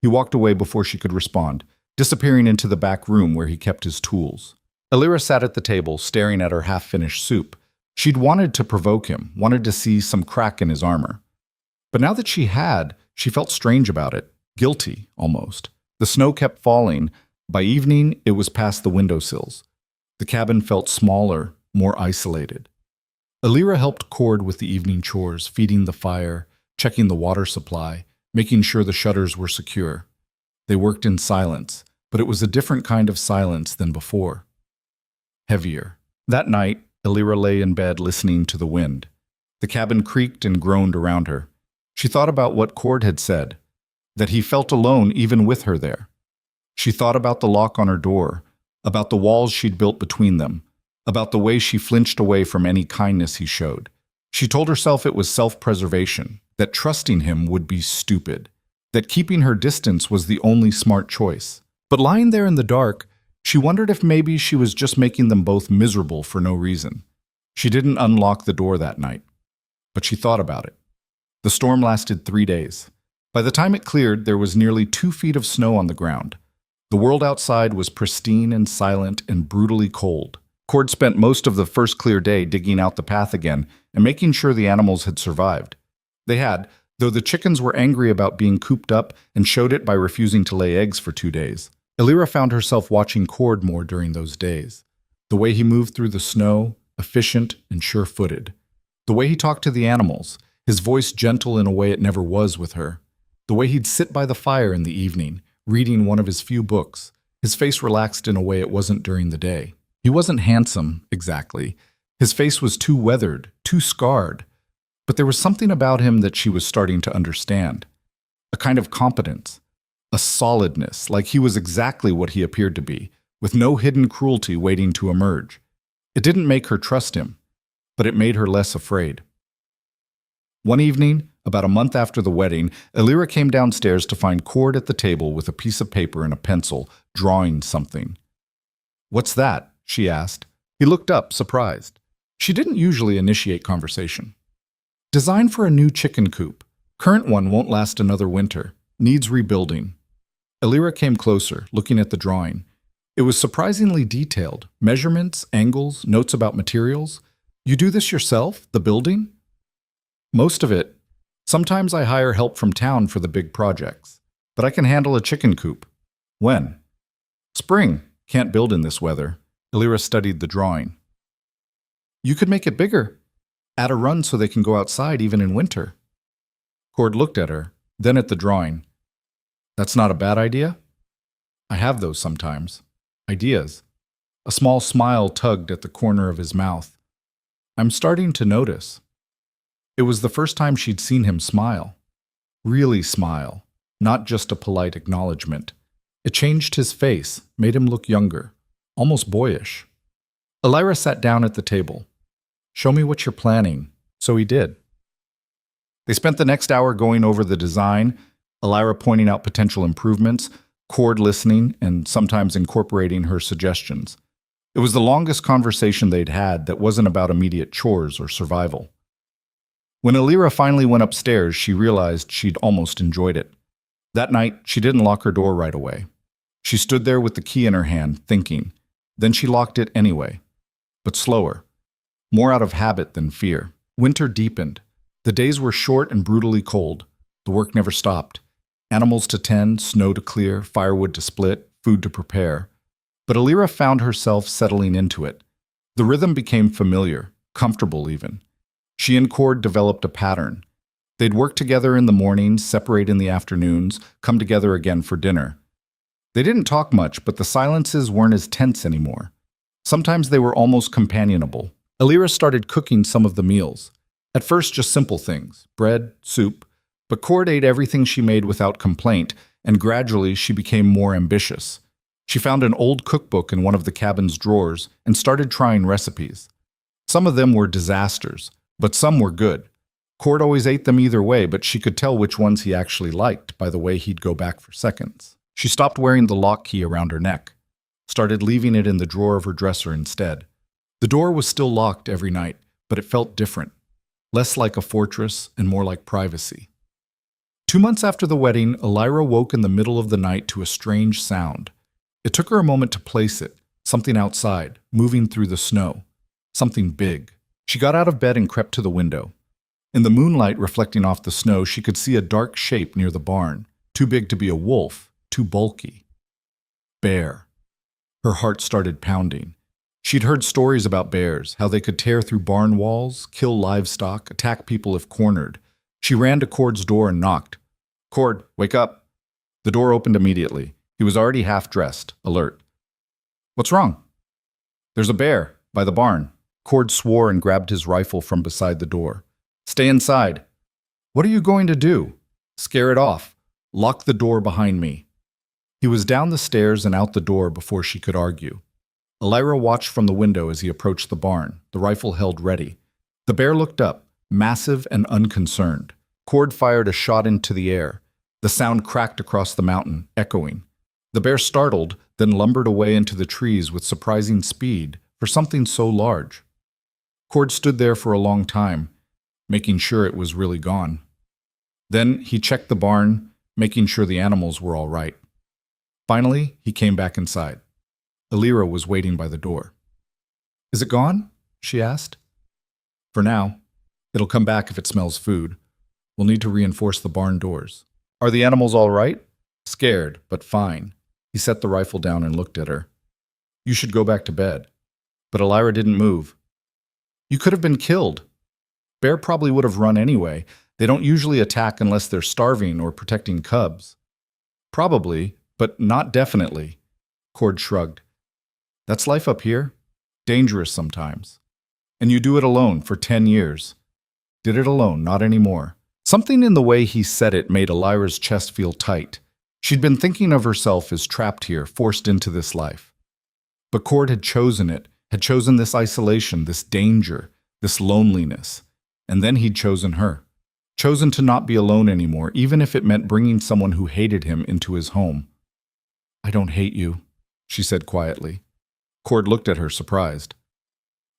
He walked away before she could respond, disappearing into the back room where he kept his tools. Elira sat at the table, staring at her half-finished soup. She'd wanted to provoke him, wanted to see some crack in his armor. But now that she felt strange about it, guilty, almost. The snow kept falling. By evening, it was past the windowsills. The cabin felt smaller, more isolated. Elira helped Cord with the evening chores, feeding the fire, checking the water supply, making sure the shutters were secure. They worked in silence, but it was a different kind of silence than before. Heavier. That night, Elira lay in bed listening to the wind. The cabin creaked and groaned around her. She thought about what Cord had said, that he felt alone even with her there. She thought about the lock on her door, about the walls she'd built between them, about the way she flinched away from any kindness he showed. She told herself it was self-preservation, that trusting him would be stupid, that keeping her distance was the only smart choice. But lying there in the dark, she wondered if maybe she was just making them both miserable for no reason. She didn't unlock the door that night, but she thought about it. The storm lasted 3 days. By the time it cleared, there was nearly 2 feet of snow on the ground. The world outside was pristine and silent and brutally cold. Cord spent most of the first clear day digging out the path again and making sure the animals had survived. They had, though the chickens were angry about being cooped up and showed it by refusing to lay eggs for 2 days. Elira found herself watching Cord more during those days. The way he moved through the snow, efficient and sure-footed. The way he talked to the animals, his voice gentle in a way it never was with her. The way he'd sit by the fire in the evening, reading one of his few books, his face relaxed in a way it wasn't during the day. He wasn't handsome, exactly. His face was too weathered, too scarred. But there was something about him that she was starting to understand. A kind of competence. A solidness, like he was exactly what he appeared to be, with no hidden cruelty waiting to emerge. It didn't make her trust him, but it made her less afraid. One evening, about a month after the wedding, Elira came downstairs to find Cord at the table with a piece of paper and a pencil, drawing something. "What's that?" she asked. He looked up, surprised. She didn't usually initiate conversation. "Design for a new chicken coop. Current one won't last another winter. Needs rebuilding." Elira came closer, looking at the drawing. It was surprisingly detailed. Measurements, angles, notes about materials. "You do this yourself, the building?" "Most of it. Sometimes I hire help from town for the big projects. But I can handle a chicken coop." "When?" "Spring. Can't build in this weather." Elira studied the drawing. "You could make it bigger. Add a run so they can go outside even in winter." Cord looked at her, then at the drawing. "That's not a bad idea?" "I have those sometimes. Ideas." A small smile tugged at the corner of his mouth. "I'm starting to notice." It was the first time she'd seen him smile. Really smile, not just a polite acknowledgement. It changed his face, made him look younger, almost boyish. Elira sat down at the table. "Show me what you're planning." So he did. They spent the next hour going over the design, Elira pointing out potential improvements, Cord listening and sometimes incorporating her suggestions. It was the longest conversation they'd had that wasn't about immediate chores or survival. When Elira finally went upstairs, she realized she'd almost enjoyed it. That night, she didn't lock her door right away. She stood there with the key in her hand, thinking. Then she locked it anyway, but slower, more out of habit than fear. Winter deepened. The days were short and brutally cold. The work never stopped. Animals to tend, snow to clear, firewood to split, food to prepare. But Elira found herself settling into it. The rhythm became familiar, comfortable even. She and Cord developed a pattern. They'd work together in the mornings, separate in the afternoons, come together again for dinner. They didn't talk much, but the silences weren't as tense anymore. Sometimes they were almost companionable. Elira started cooking some of the meals. At first, just simple things, bread, soup, but Cord ate everything she made without complaint, and gradually she became more ambitious. She found an old cookbook in one of the cabin's drawers and started trying recipes. Some of them were disasters, but some were good. Cord always ate them either way, but she could tell which ones he actually liked by the way he'd go back for seconds. She stopped wearing the lock key around her neck, started leaving it in the drawer of her dresser instead. The door was still locked every night, but it felt different, less like a fortress and more like privacy. 2 months after the wedding, Elira woke in the middle of the night to a strange sound. It took her a moment to place it, Something outside, moving through the snow. Something big. She got out of bed and crept to the window. In the moonlight reflecting off the snow, she could see a dark shape near the barn, too big to be a wolf, too bulky. Bear. Her heart started pounding. She'd heard stories about bears, how they could tear through barn walls, kill livestock, attack people if cornered. She ran to Cord's door and knocked. "Cord, wake up." The door opened immediately. He was already half-dressed, alert. "What's wrong?" "There's a bear, by the barn." Cord swore and grabbed his rifle from beside the door. "Stay inside." "What are you going to do?" "Scare it off. Lock the door behind me." He was down the stairs and out the door before she could argue. Elira watched from the window as he approached the barn, the rifle held ready. The bear looked up, massive and unconcerned. Cord fired a shot into the air. The sound cracked across the mountain, echoing. The bear startled, then lumbered away into the trees with surprising speed for something so large. Cord stood there for a long time, making sure it was really gone. Then he checked the barn, making sure the animals were all right. Finally, he came back inside. Elira was waiting by the door. "Is it gone?" she asked. "For now. It'll come back if it smells food. We'll need to reinforce the barn doors." "Are the animals all right?" "Scared, but fine." He set the rifle down and looked at her. "You should go back to bed." But Elira didn't move. "You could have been killed." "Bear probably would have run anyway. They don't usually attack unless they're starving or protecting cubs." "Probably, but not definitely." Cord shrugged. "That's life up here. Dangerous sometimes. And you do it alone for 10 years. Did it alone, not anymore." Something in the way he said it made Elira's chest feel tight. She'd been thinking of herself as trapped here, forced into this life. But Cord had chosen it, had chosen this isolation, this danger, this loneliness. And then he'd chosen her. Chosen to not be alone anymore, even if it meant bringing someone who hated him into his home. "I don't hate you," she said quietly. Cord looked at her, surprised.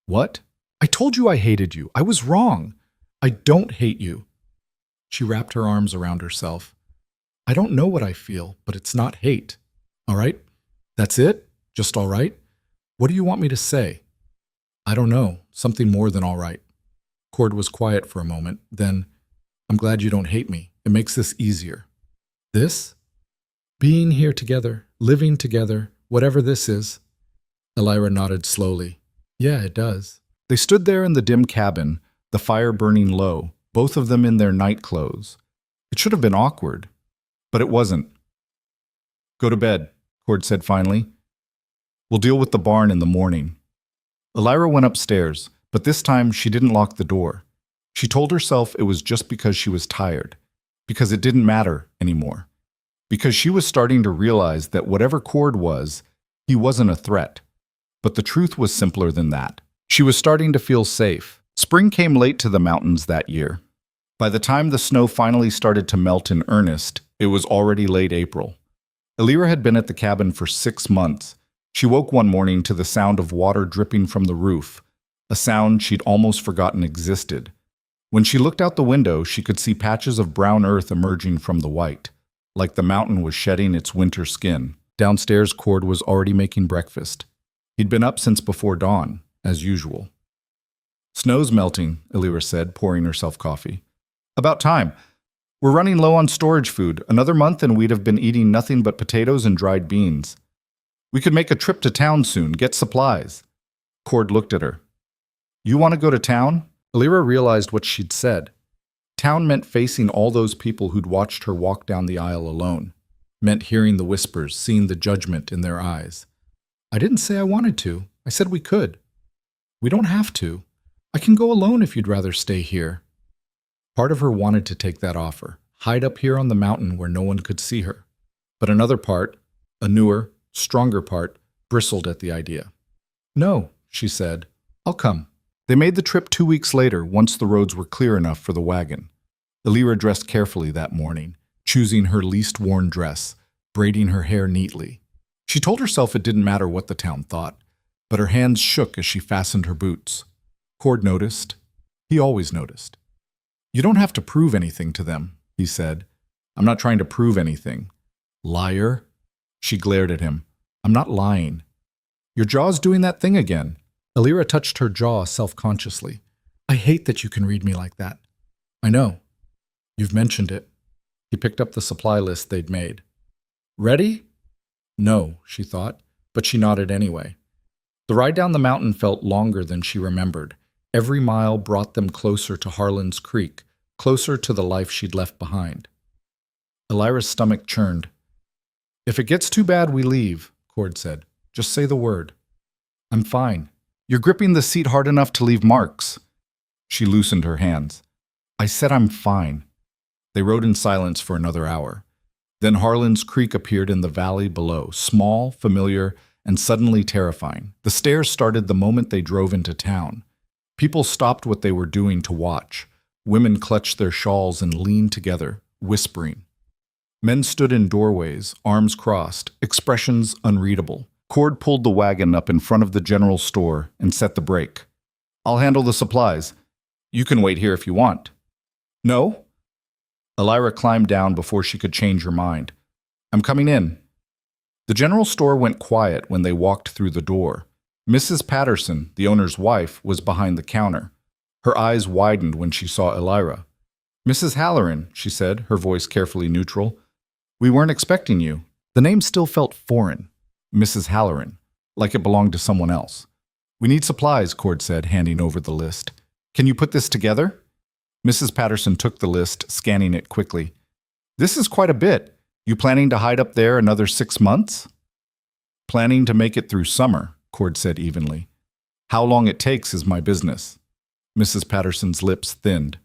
"What? I told you I hated you. I was wrong. I don't hate you." She wrapped her arms around herself. "I don't know what I feel, but it's not hate. All right? That's it? Just all right? What do you want me to say?" "I don't know. Something more than all right." Cord was quiet for a moment. Then, "I'm glad you don't hate me. It makes this easier." "This? Being here together, living together, whatever this is." Elira nodded slowly. "Yeah, it does." They stood there in the dim cabin, the fire burning low, both of them in their night clothes. It should have been awkward, but it wasn't. "Go to bed," Cord said finally. "We'll deal with the barn in the morning." Elira went upstairs, but this time she didn't lock the door. She told herself it was just because she was tired, because it didn't matter anymore, because she was starting to realize that whatever Cord was, he wasn't a threat. But the truth was simpler than that. She was starting to feel safe. Spring came late to the mountains that year. By the time the snow finally started to melt in earnest, it was already late April. Elira had been at the cabin for 6 months. She woke one morning to the sound of water dripping from the roof, a sound she'd almost forgotten existed. When she looked out the window, she could see patches of brown earth emerging from the white, like the mountain was shedding its winter skin. Downstairs, Cord was already making breakfast. He'd been up since before dawn, as usual. "Snow's melting," Elira said, pouring herself coffee. "About time. We're running low on storage food. Another month and we'd have been eating nothing but potatoes and dried beans. We could make a trip to town soon, get supplies." Cord looked at her. "You want to go to town?" Elira realized what she'd said. Town meant facing all those people who'd watched her walk down the aisle alone. Meant hearing the whispers, seeing the judgment in their eyes. "I didn't say I wanted to. I said we could." "We don't have to. I can go alone if you'd rather stay here." Part of her wanted to take that offer, hide up here on the mountain where no one could see her. But another part, a newer, stronger part, bristled at the idea. "No," she said. "I'll come." They made the trip 2 weeks later, once the roads were clear enough for the wagon. Elira dressed carefully that morning, choosing her least worn dress, braiding her hair neatly. She told herself it didn't matter what the town thought, but her hands shook as she fastened her boots. Cord noticed. He always noticed. "You don't have to prove anything to them," he said. "I'm not trying to prove anything." "Liar." She glared at him. "I'm not lying." Your jaw's doing that thing again. Alira touched her jaw self-consciously. I hate that you can read me like that. I know. You've mentioned it. He picked up the supply list they'd made. Ready? No, she thought, but she nodded anyway. The ride down the mountain felt longer than she remembered. Every mile brought them closer to Harlan's Creek, closer to the life she'd left behind. Alira's stomach churned. If it gets too bad, we leave, Cord said. Just say the word. I'm fine. You're gripping the seat hard enough to leave marks. She loosened her hands. I said I'm fine. They rode in silence for another hour. Then Harlan's Creek appeared in the valley below, small, familiar, and suddenly terrifying. The stairs started the moment they drove into town. People stopped what they were doing to watch. Women clutched their shawls and leaned together, whispering. Men stood in doorways, arms crossed, expressions unreadable. Cord pulled the wagon up in front of the general store and set the brake. I'll handle the supplies. You can wait here if you want. No? Alira climbed down before she could change her mind. I'm coming in. The general store went quiet when they walked through the door. Mrs. Patterson, the owner's wife, was behind the counter. Her eyes widened when she saw Alira. Mrs. Halloran, she said, her voice carefully neutral. We weren't expecting you. The name still felt foreign. Mrs. Halloran, like it belonged to someone else. We need supplies, Cord said, handing over the list. Can you put this together? Mrs. Patterson took the list, scanning it quickly. This is quite a bit. You planning to hide up there another 6 months? Planning to make it through summer, Cord said evenly. How long it takes is my business. Mrs. Patterson's lips thinned.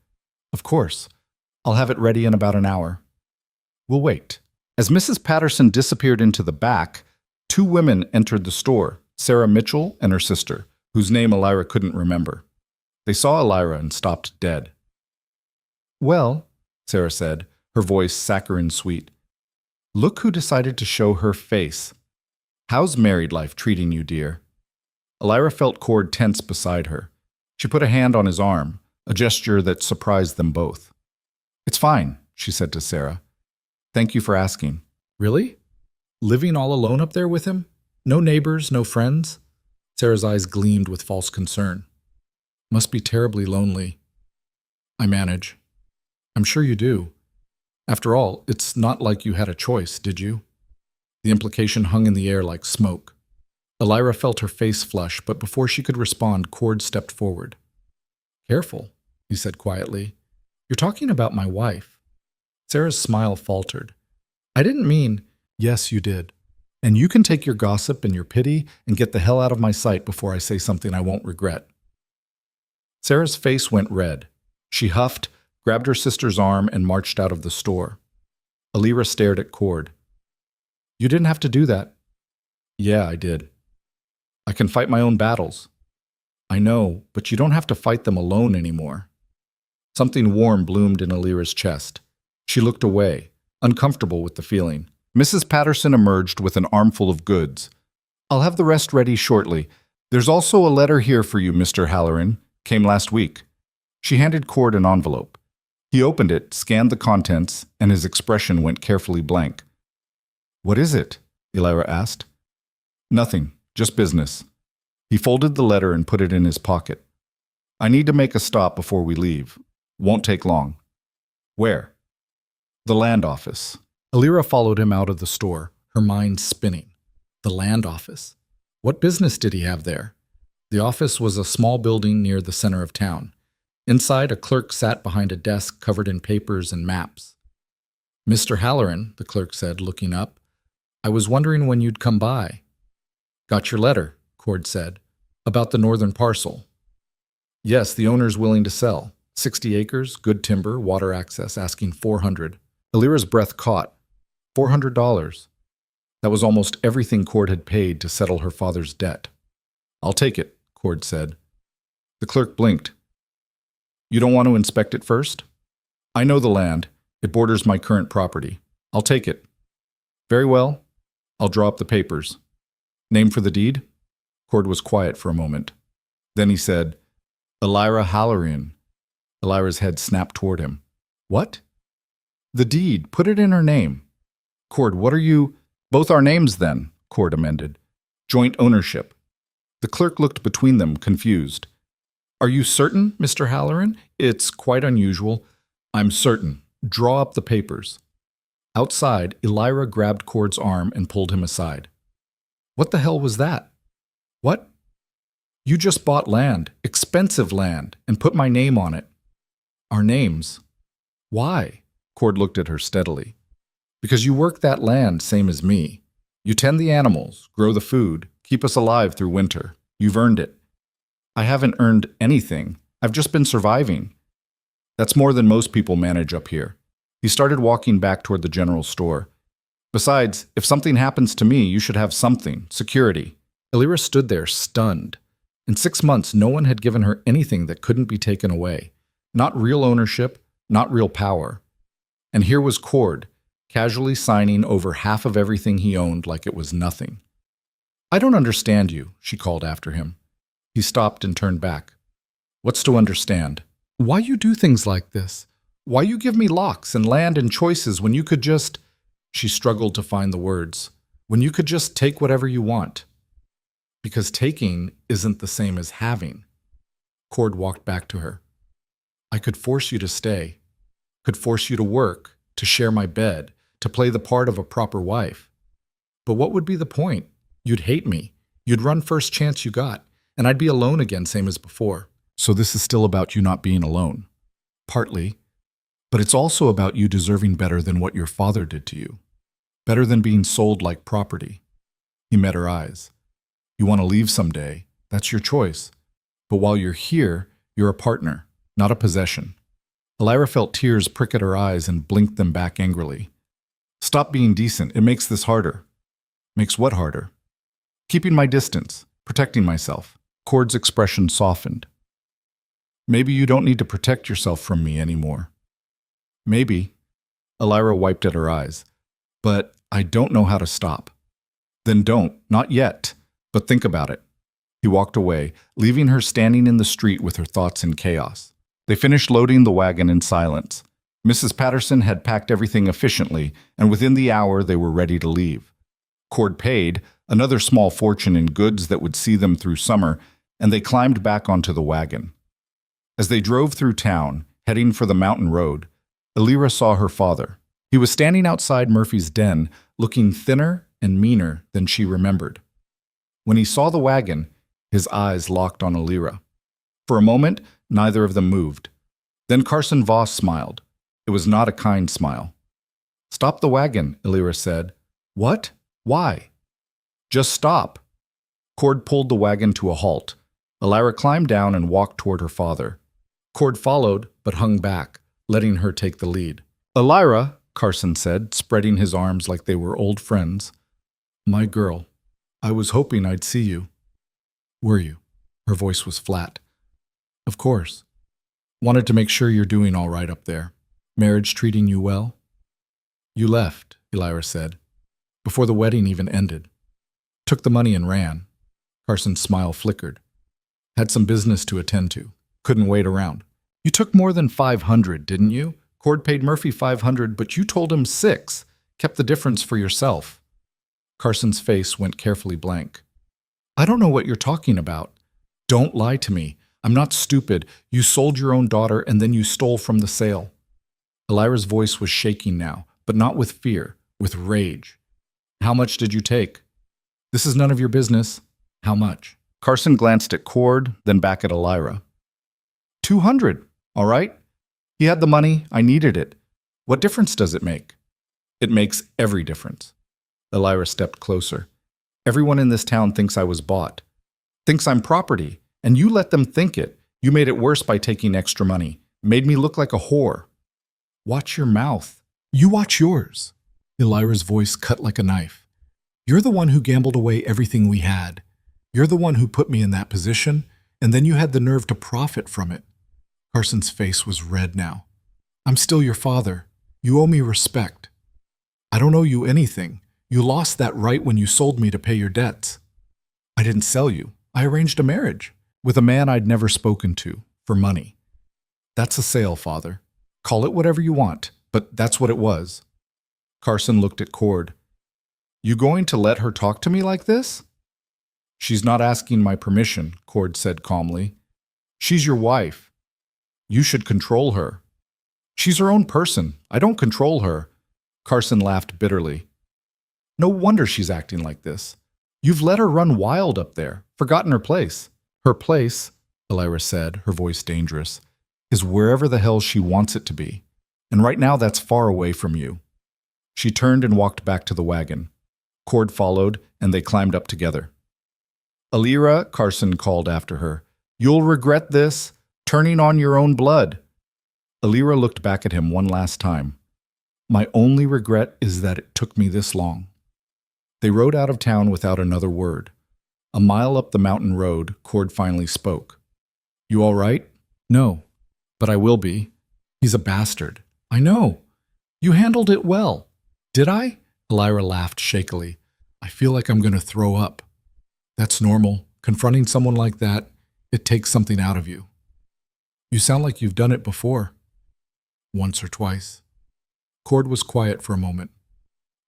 Of course. I'll have it ready in about an hour. We'll wait. As Mrs. Patterson disappeared into the back, 2 women entered the store, Sarah Mitchell and her sister, whose name Alira couldn't remember. They saw Alira and stopped dead. Well, Sarah said, her voice saccharine sweet. Look who decided to show her face. How's married life treating you, dear? Alira felt Cord tense beside her. She put a hand on his arm, a gesture that surprised them both. It's fine, she said to Sarah. Thank you for asking. Really? Living all alone up there with him? No neighbors, no friends? Sarah's eyes gleamed with false concern. Must be terribly lonely. I manage. I'm sure you do. After all, it's not like you had a choice, did you? The implication hung in the air like smoke. Alira felt her face flush, but before she could respond, Cord stepped forward. Careful, he said quietly. You're talking about my wife. Sarah's smile faltered. I didn't mean... Yes, you did. And you can take your gossip and your pity and get the hell out of my sight before I say something I won't regret. Sarah's face went red. She huffed, grabbed her sister's arm, and marched out of the store. Alira stared at Cord. You didn't have to do that. Yeah, I did. I can fight my own battles. I know, but you don't have to fight them alone anymore. Something warm bloomed in Alira's chest. She looked away, uncomfortable with the feeling. Mrs. Patterson emerged with an armful of goods. I'll have the rest ready shortly. There's also a letter here for you, Mr. Halloran. Came last week. She handed Cord an envelope. He opened it, scanned the contents, and his expression went carefully blank. What is it? Alira asked. Nothing, just business. He folded the letter and put it in his pocket. I need to make a stop before we leave. Won't take long. Where? The land office. Alira followed him out of the store, her mind spinning. The land office. What business did he have there? The office was a small building near the center of town. Inside, a clerk sat behind a desk covered in papers and maps. Mr. Halloran, the clerk said, looking up, I was wondering when you'd come by. Got your letter, Cord said, about the northern parcel. Yes, the owner's willing to sell. 60 acres, good timber, water access, asking $400. Alira's breath caught. $400. That was almost everything Cord had paid to settle her father's debt. I'll take it, Cord said. The clerk blinked. You don't want to inspect it first? I know the land. It borders my current property. I'll take it. Very well. I'll draw up the papers. Name for the deed? Cord was quiet for a moment. Then he said, Alira Halloran. Alira's head snapped toward him. What? The deed. Put it in her name. Cord, what are you... Both our names, then, Cord amended. Joint ownership. The clerk looked between them, confused. Are you certain, Mr. Halloran? It's quite unusual. I'm certain. Draw up the papers. Outside, Elira grabbed Cord's arm and pulled him aside. What the hell was that? What? You just bought land, expensive land, and put my name on it. Our names. Why? Cord looked at her steadily. Because you work that land same as me. You tend the animals, grow the food, keep us alive through winter. You've earned it. I haven't earned anything. I've just been surviving. That's more than most people manage up here. He started walking back toward the general store. Besides, if something happens to me, you should have something, security. Elira stood there, stunned. In 6 months, no one had given her anything that couldn't be taken away. Not real ownership, not real power. And here was Cord, casually signing over half of everything he owned like it was nothing. I don't understand you, she called after him. He stopped and turned back. What's to understand? Why you do things like this? Why you give me locks and land and choices when you could just... She struggled to find the words. When you could just take whatever you want. Because taking isn't the same as having. Cord walked back to her. I could force you to stay. Could force you to work, to share my bed, to play the part of a proper wife. But what would be the point? You'd hate me. You'd run first chance you got, and I'd be alone again same as before. So this is still about you not being alone. Partly. But it's also about you deserving better than what your father did to you. Better than being sold like property. He met her eyes. You want to leave someday, that's your choice. But while you're here, you're a partner, not a possession. Elira felt tears prick at her eyes and blinked them back angrily. Stop being decent, it makes this harder. Makes what harder? Keeping my distance, protecting myself. Cord's expression softened. Maybe you don't need to protect yourself from me anymore. Maybe. Elira wiped at her eyes. But I don't know how to stop. Then don't, not yet. But think about it. He walked away, leaving her standing in the street with her thoughts in chaos. They finished loading the wagon in silence. Mrs. Patterson had packed everything efficiently, and within the hour they were ready to leave. Cord paid, another small fortune in goods that would see them through summer, and they climbed back onto the wagon. As they drove through town, heading for the mountain road, Elira saw her father. He was standing outside Murphy's den, looking thinner and meaner than she remembered. When he saw the wagon, his eyes locked on Elira. For a moment, neither of them moved. Then Carson Voss smiled. It was not a kind smile. Stop the wagon, Elira said. What? Why? Just stop. Cord pulled the wagon to a halt. Elira climbed down and walked toward her father. Cord followed, but hung back, letting her take the lead. Elira, Carson said, spreading his arms like they were old friends. My girl, I was hoping I'd see you. Were you? Her voice was flat. Of course. Wanted to make sure you're doing all right up there. Marriage treating you well? You left, Elira said, before the wedding even ended. Took the money and ran. Carson's smile flickered. Had some business to attend to. Couldn't wait around. You took more than $500, didn't you? Cord paid Murphy $500, but you told him $6. Kept the difference for yourself. Carson's face went carefully blank. I don't know what you're talking about. Don't lie to me. I'm not stupid. You sold your own daughter and then you stole from the sale. Elira's voice was shaking now, but not with fear, with rage. How much did you take? This is none of your business. How much? Carson glanced at Cord, then back at Elira. $200, all right? He had the money, I needed it. What difference does it make? It makes every difference. Elira stepped closer. Everyone in this town thinks I was bought. Thinks I'm property, and you let them think it. You made it worse by taking extra money. Made me look like a whore. Watch your mouth. You watch yours. Elira's voice cut like a knife. You're the one who gambled away everything we had. You're the one who put me in that position, and then you had the nerve to profit from it. Carson's face was red now. I'm still your father. You owe me respect. I don't owe you anything. You lost that right when you sold me to pay your debts. I didn't sell you. I arranged a marriage with a man I'd never spoken to, for money. That's a sale, Father. Call it whatever you want, but that's what it was. Carson looked at Cord. You going to let her talk to me like this? She's not asking my permission, Cord said calmly. She's your wife. You should control her. She's her own person. I don't control her. Carson laughed bitterly. No wonder she's acting like this. You've let her run wild up there, forgotten her place. Her place, Elira said, her voice dangerous, is wherever the hell she wants it to be. And right now that's far away from you. She turned and walked back to the wagon. Cord followed, and they climbed up together. Elira, Carson called after her, you'll regret this, turning on your own blood. Elira looked back at him one last time. My only regret is that it took me this long. They rode out of town without another word. A mile up the mountain road, Cord finally spoke. You all right? No, but I will be. He's a bastard. I know. You handled it well. Did I? Elira laughed shakily. I feel like I'm going to throw up. That's normal. Confronting someone like that, it takes something out of you. You sound like you've done it before. Once or twice. Cord was quiet for a moment.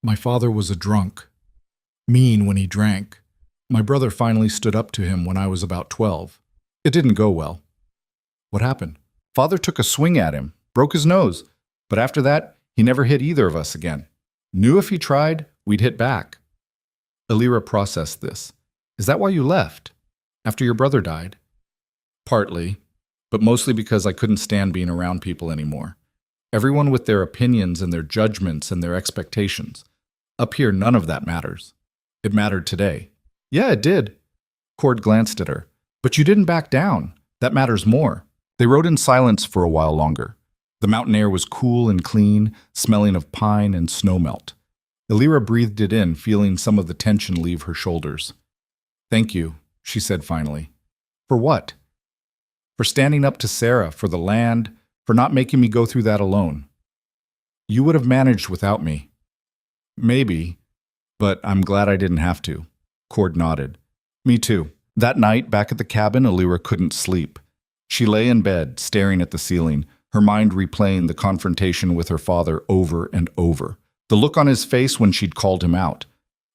My father was a drunk. Mean when he drank. My brother finally stood up to him when I was about 12. It didn't go well. What happened? Father took a swing at him, broke his nose, but after that, he never hit either of us again. Knew if he tried, we'd hit back. Elira processed this. Is that why you left? After your brother died? Partly, but mostly because I couldn't stand being around people anymore. Everyone with their opinions and their judgments and their expectations. Up here, none of that matters. It mattered today. Yeah, it did. Cord glanced at her. But you didn't back down. That matters more. They rode in silence for a while longer. The mountain air was cool and clean, smelling of pine and snowmelt. Elira breathed it in, feeling some of the tension leave her shoulders. Thank you, she said finally. For what? For standing up to Sarah, for the land, for not making me go through that alone. You would have managed without me. Maybe, but I'm glad I didn't have to. Cord nodded. Me too. That night, back at the cabin, Elira couldn't sleep. She lay in bed, staring at the ceiling, her mind replaying the confrontation with her father over and over. The look on his face when she'd called him out.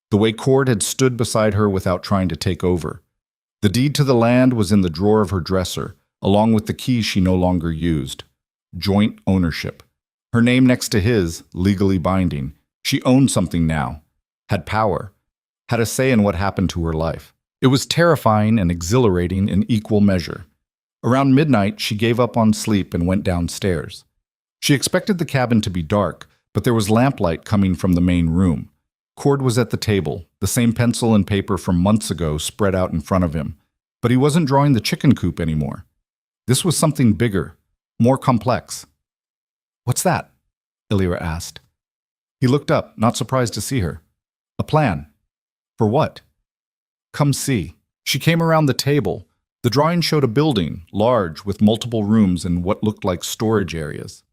The way Cord had stood beside her without trying to take over. The deed to the land was in the drawer of her dresser, along with the keys she no longer used. Joint ownership. Her name next to his, legally binding. She owned something now. Had power. Had a say in what happened to her life. It was terrifying and exhilarating in equal measure. Around midnight, she gave up on sleep and went downstairs. She expected the cabin to be dark, but there was lamplight coming from the main room. Cord was at the table, the same pencil and paper from months ago spread out in front of him. But he wasn't drawing the chicken coop anymore. This was something bigger, more complex. What's that? Elira asked. He looked up, not surprised to see her. A plan. For what? Come see. She came around the table. The drawing showed a building, large, with multiple rooms and what looked like storage areas.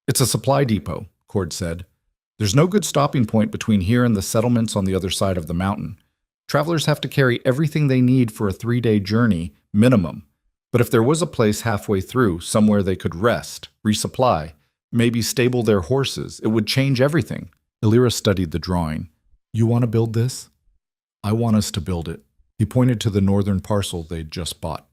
It's a supply depot, Cord said. There's no good stopping point between here and the settlements on the other side of the mountain. Travelers have to carry everything they need for a 3-day journey, minimum. But if there was a place halfway through, somewhere they could rest, resupply, maybe stable their horses, it would change everything. Elira studied the drawing. You want to build this? I want us to build it. He pointed to the northern parcel they'd just bought.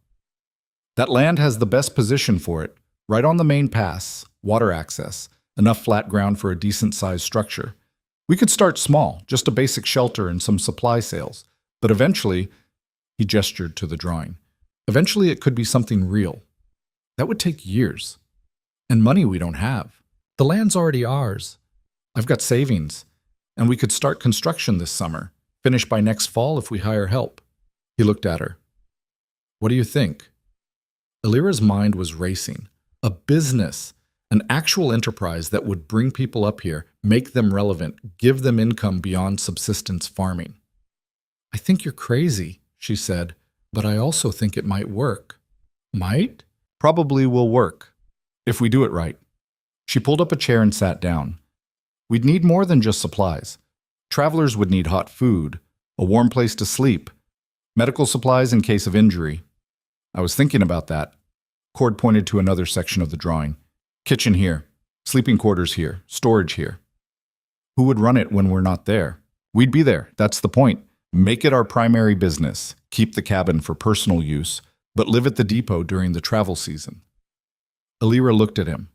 That land has the best position for it, right on the main pass, water access, enough flat ground for a decent-sized structure. We could start small, just a basic shelter and some supply sales. But eventually, he gestured to the drawing, eventually it could be something real. That would take years. And money we don't have. The land's already ours. I've got savings. And we could start construction this summer, finish by next fall if we hire help. He looked at her. What do you think? Elira's mind was racing. A business. An actual enterprise that would bring people up here, make them relevant, give them income beyond subsistence farming. I think you're crazy, she said, but I also think it might work. Might? Probably will work, if we do it right. She pulled up a chair and sat down. We'd need more than just supplies. Travelers would need hot food, a warm place to sleep, medical supplies in case of injury. I was thinking about that. Cord pointed to another section of the drawing. Kitchen here, sleeping quarters here, storage here. Who would run it when we're not there? We'd be there, that's the point. Make it our primary business, keep the cabin for personal use, but live at the depot during the travel season. Alira looked at him.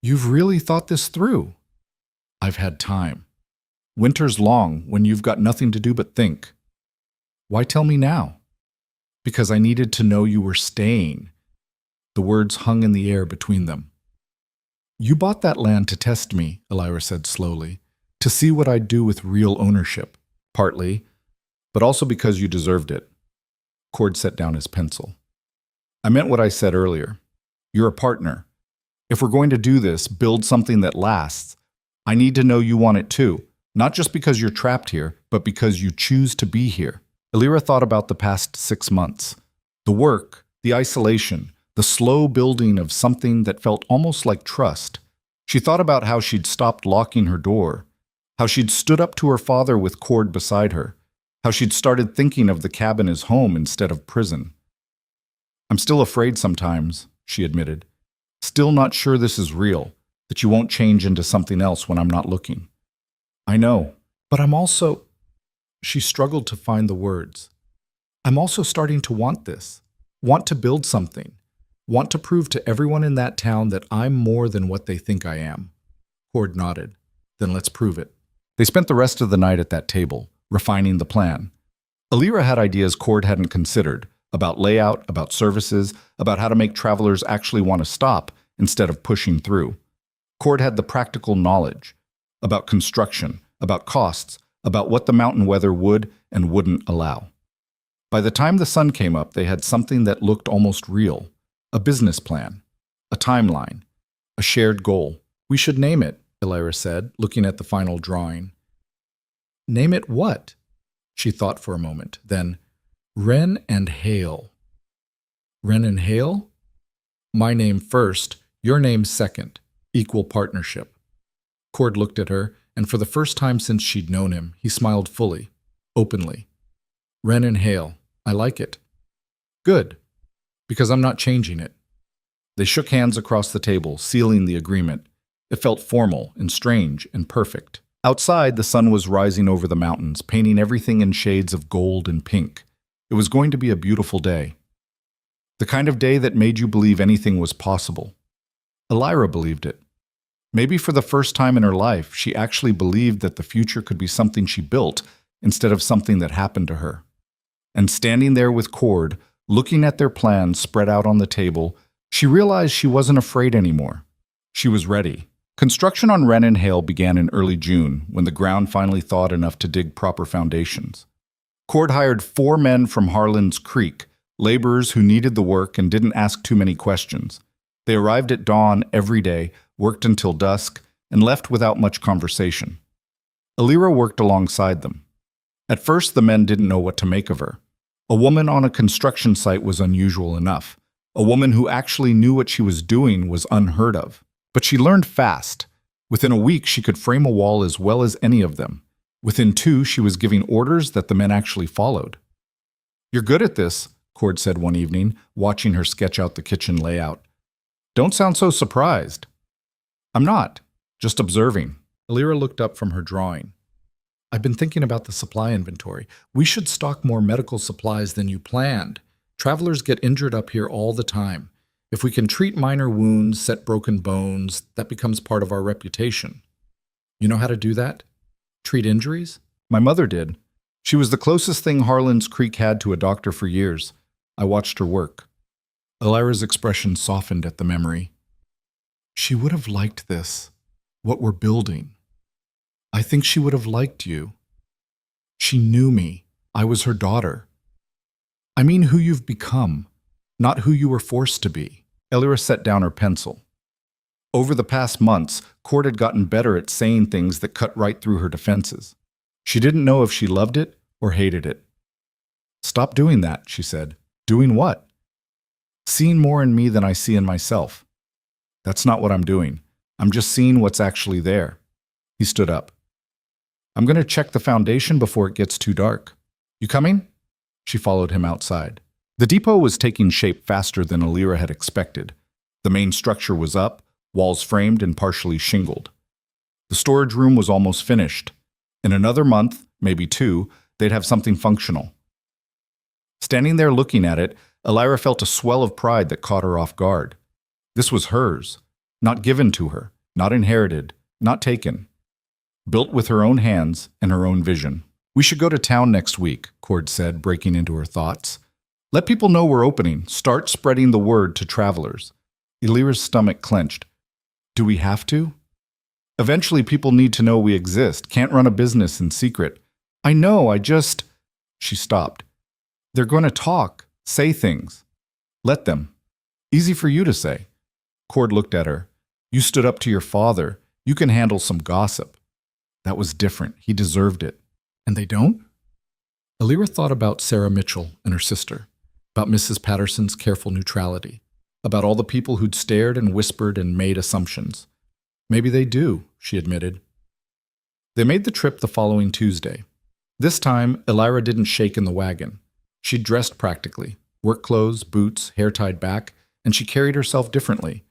You've really thought this through. I've had time. Winter's long when you've got nothing to do but think. Why tell me now? Because I needed to know you were staying. The words hung in the air between them. You bought that land to test me, Alira said slowly, to see what I'd do with real ownership, partly, but also because you deserved it. Cord set down his pencil. I meant what I said earlier. You're a partner. If we're going to do this, build something that lasts, I need to know you want it too, not just because you're trapped here, but because you choose to be here. Alira thought about the past 6 months. The work, the isolation, the slow building of something that felt almost like trust. She thought about how she'd stopped locking her door, how she'd stood up to her father with Cord beside her, how she'd started thinking of the cabin as home instead of prison. I'm still afraid sometimes, she admitted. Still not sure this is real, that you won't change into something else when I'm not looking. I know, but I'm also... She struggled to find the words. I'm also starting to want this, want to build something, want to prove to everyone in that town that I'm more than what they think I am. Cord nodded. Then let's prove it. They spent the rest of the night at that table, refining the plan. Alira had ideas Cord hadn't considered, about layout, about services, about how to make travelers actually want to stop instead of pushing through. Cord had the practical knowledge, about construction, about costs, about what the mountain weather would and wouldn't allow. By the time the sun came up, they had something that looked almost real, a business plan, a timeline, a shared goal. We should name it, Alira said, looking at the final drawing. Name it what? She thought for a moment, then, Wren and Hale. Wren and Hale? My name first, your name second, equal partnership. Cord looked at her, and for the first time since she'd known him, he smiled fully, openly. Wren and Hale, I like it. Good, because I'm not changing it. They shook hands across the table, sealing the agreement. It felt formal and strange and perfect. Outside, the sun was rising over the mountains, painting everything in shades of gold and pink. It was going to be a beautiful day. The kind of day that made you believe anything was possible. Alira believed it. Maybe for the first time in her life, she actually believed that the future could be something she built instead of something that happened to her. And standing there with Cord, looking at their plans spread out on the table, she realized she wasn't afraid anymore. She was ready. Construction on Wren and Hale began in early June, when the ground finally thawed enough to dig proper foundations. Cord hired 4 men from Harlan's Creek, laborers who needed the work and didn't ask too many questions. They arrived at dawn every day, worked until dusk, and left without much conversation. Alira worked alongside them. At first, the men didn't know what to make of her. A woman on a construction site was unusual enough. A woman who actually knew what she was doing was unheard of. But she learned fast. Within a week, she could frame a wall as well as any of them. Within 2, she was giving orders that the men actually followed. You're good at this, Cord said one evening, watching her sketch out the kitchen layout. Don't sound so surprised. I'm not, just observing. Alira looked up from her drawing. I've been thinking about the supply inventory. We should stock more medical supplies than you planned. Travelers get injured up here all the time. If we can treat minor wounds, set broken bones, that becomes part of our reputation. You know how to do that? Treat injuries? My mother did. She was the closest thing Harlan's Creek had to a doctor for years. I watched her work. Alira's expression softened at the memory. She would have liked this, what we're building. I think she would have liked you. She knew me. I was her daughter. I mean who you've become, not who you were forced to be. Alira set down her pencil. Over the past months, Cord had gotten better at saying things that cut right through her defenses. She didn't know if she loved it or hated it. Stop doing that, she said. Doing what? Seeing more in me than I see in myself. That's not what I'm doing. I'm just seeing what's actually there. He stood up. I'm going to check the foundation before it gets too dark. You coming? She followed him outside. The depot was taking shape faster than Alira had expected. The main structure was up, walls framed and partially shingled. The storage room was almost finished. In another month, maybe 2, they'd have something functional. Standing there looking at it, Elira felt a swell of pride that caught her off guard. This was hers, not given to her, not inherited, not taken. Built with her own hands and her own vision. "We should go to town next week," Cord said, breaking into her thoughts. "Let people know we're opening. Start spreading the word to travelers." Elira's stomach clenched. "Do we have to?" "Eventually people need to know we exist. Can't run a business in secret." "I know, I just—" She stopped. "They're going to talk, say things. Let them. Easy for you to say." Cord looked at her. "You stood up to your father. You can handle some gossip." That was different. He deserved it. "And they don't?" Elira thought about Sarah Mitchell and her sister, about Mrs. Patterson's careful neutrality, about all the people who'd stared and whispered and made assumptions. "Maybe they do," she admitted. They made the trip the following Tuesday. This time, Elira didn't shake in the wagon. She'd dressed practically, work clothes, boots, hair tied back, and she carried herself differently,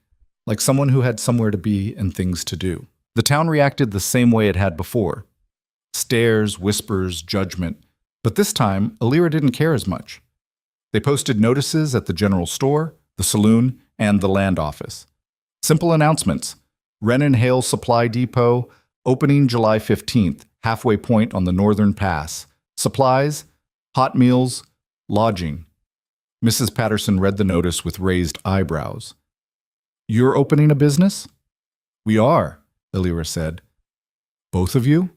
like someone who had somewhere to be and things to do. The town reacted the same way it had before. Stares, whispers, judgment. But this time, Elira didn't care as much. They posted notices at the general store, the saloon, and the land office. Simple announcements. Wren & Hale Supply Depot, opening July 15th, halfway point on the Northern Pass. Supplies, hot meals, lodging. Mrs. Patterson read the notice with raised eyebrows. "You're opening a business?" "We are," Elira said. "Both of you?"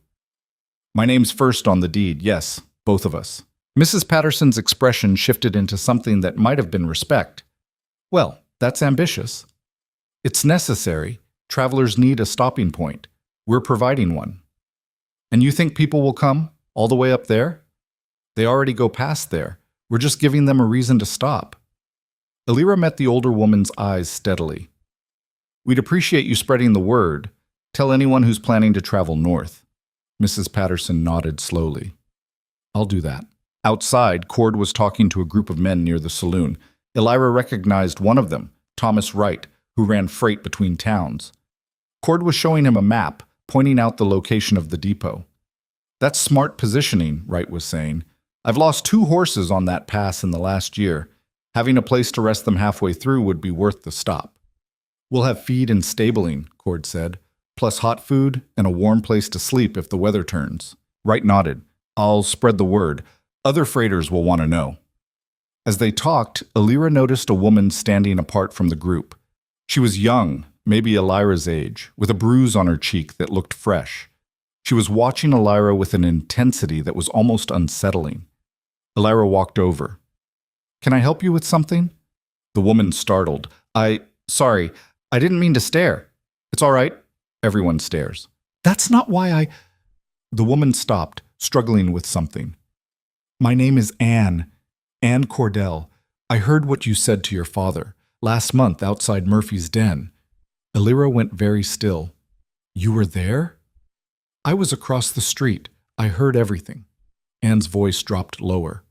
"My name's first on the deed, yes, both of us." Mrs. Patterson's expression shifted into something that might have been respect. "Well, that's ambitious." "It's necessary. Travelers need a stopping point. We're providing one." "And you think people will come, all the way up there?" "They already go past there. We're just giving them a reason to stop." Elira met the older woman's eyes steadily. "We'd appreciate you spreading the word. Tell anyone who's planning to travel north." Mrs. Patterson nodded slowly. "I'll do that." Outside, Cord was talking to a group of men near the saloon. Elira recognized one of them, Thomas Wright, who ran freight between towns. Cord was showing him a map, pointing out the location of the depot. "That's smart positioning," Wright was saying. "I've lost 2 horses on that pass in the last year. Having a place to rest them halfway through would be worth the stop." "We'll have feed and stabling," Cord said, "plus hot food and a warm place to sleep if the weather turns." Wright nodded. "I'll spread the word. Other freighters will want to know." As they talked, Elira noticed a woman standing apart from the group. She was young, maybe Elira's age, with a bruise on her cheek that looked fresh. She was watching Elira with an intensity that was almost unsettling. Elira walked over. "Can I help you with something?" The woman startled. Sorry, I didn't mean to stare." "It's all right. Everyone stares." "That's not why I—" The woman stopped, struggling with something. "My name is Anne Cordell. I heard what you said to your father last month outside Murphy's Den." Elira went very still. "You were there?" "I was across the street. I heard everything." Anne's voice dropped lower.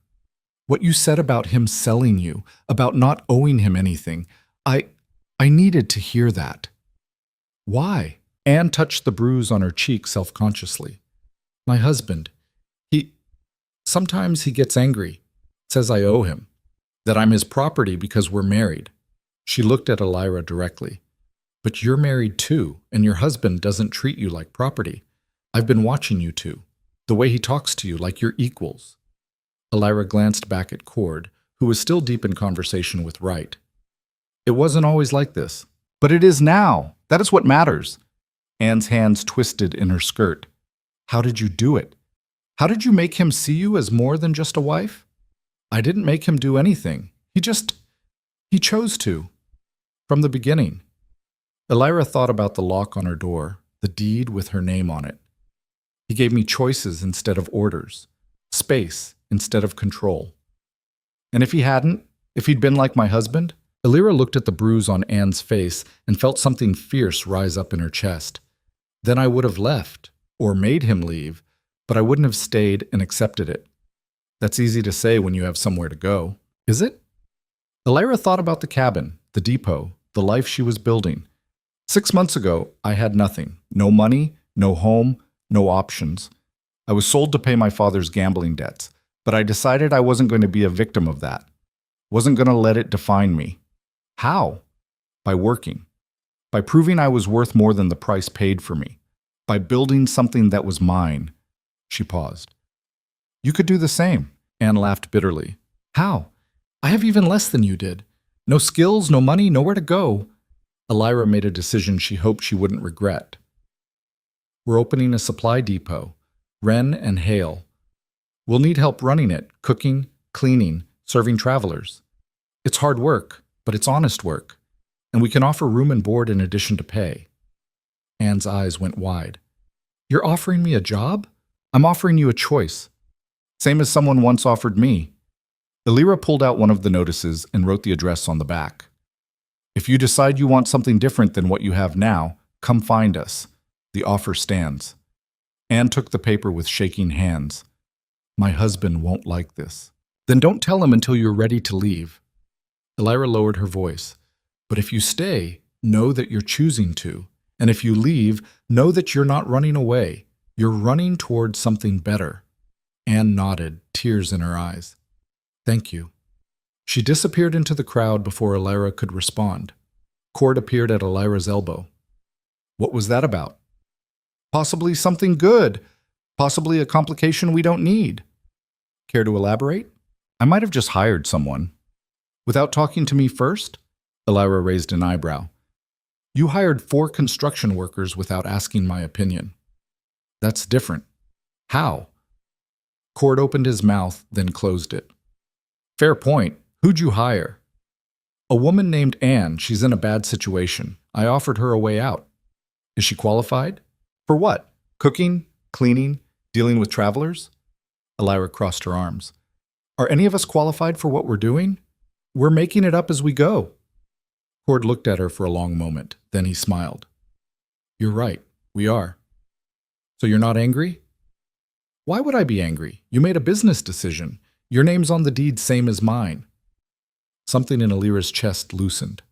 "What you said about him selling you, about not owing him anything, I needed to hear that." "Why?" Anne touched the bruise on her cheek self-consciously. "My husband. Sometimes he gets angry, says I owe him, that I'm his property because we're married." She looked at Elira directly. "But you're married too, and your husband doesn't treat you like property. I've been watching you two, the way he talks to you like you're equals." Elira glanced back at Cord, who was still deep in conversation with Wright. "It wasn't always like this." "But it is now. That is what matters." Anne's hands twisted in her skirt. "How did you do it? How did you make him see you as more than just a wife?" "I didn't make him do anything. He chose to. From the beginning." Elira thought about the lock on her door, the deed with her name on it. "He gave me choices instead of orders, space instead of control." "And if he hadn't? If he'd been like my husband?" Elira looked at the bruise on Anne's face and felt something fierce rise up in her chest. "Then I would have left, or made him leave, but I wouldn't have stayed and accepted it." "That's easy to say when you have somewhere to go." "Is it?" Elira thought about the cabin, the depot, the life she was building. 6 months ago, I had nothing. No money, no home, no options. I was sold to pay my father's gambling debts, but I decided I wasn't going to be a victim of that. Wasn't going to let it define me. How? By working. By proving I was worth more than the price paid for me. By building something that was mine. She paused. You could do the same. Anne laughed bitterly. How? I have even less than you did. No skills, no money, nowhere to go. Elira made a decision she hoped she wouldn't regret. We're opening a supply depot. Wren and Hale. We'll need help running it, cooking, cleaning, serving travelers. It's hard work, but it's honest work, and we can offer room and board in addition to pay. Anne's eyes went wide. You're offering me a job? I'm offering you a choice. Same as someone once offered me. Elira pulled out one of the notices and wrote the address on the back. If you decide you want something different than what you have now, come find us. The offer stands. Anne took the paper with shaking hands. My husband won't like this. Then don't tell him until you're ready to leave. Elira lowered her voice. But if you stay, know that you're choosing to. And if you leave, know that you're not running away. You're running towards something better. Anne nodded, tears in her eyes. Thank you. She disappeared into the crowd before Elira could respond. Cord appeared at Elira's elbow. What was that about? Possibly something good. Possibly a complication we don't need. Care to elaborate? I might have just hired someone. Without talking to me first? Elira raised an eyebrow. You hired 4 construction workers without asking my opinion. That's different. How? Cord opened his mouth, then closed it. Fair point. Who'd you hire? A woman named Anne. She's in a bad situation. I offered her a way out. Is she qualified? For what? Cooking? Cleaning? Dealing with travelers? Elira crossed her arms. Are any of us qualified for what we're doing? We're making it up as we go. Cord looked at her for a long moment. Then he smiled. You're right. We are. So you're not angry? Why would I be angry? You made a business decision. Your name's on the deed same as mine. Something in Elira's chest loosened.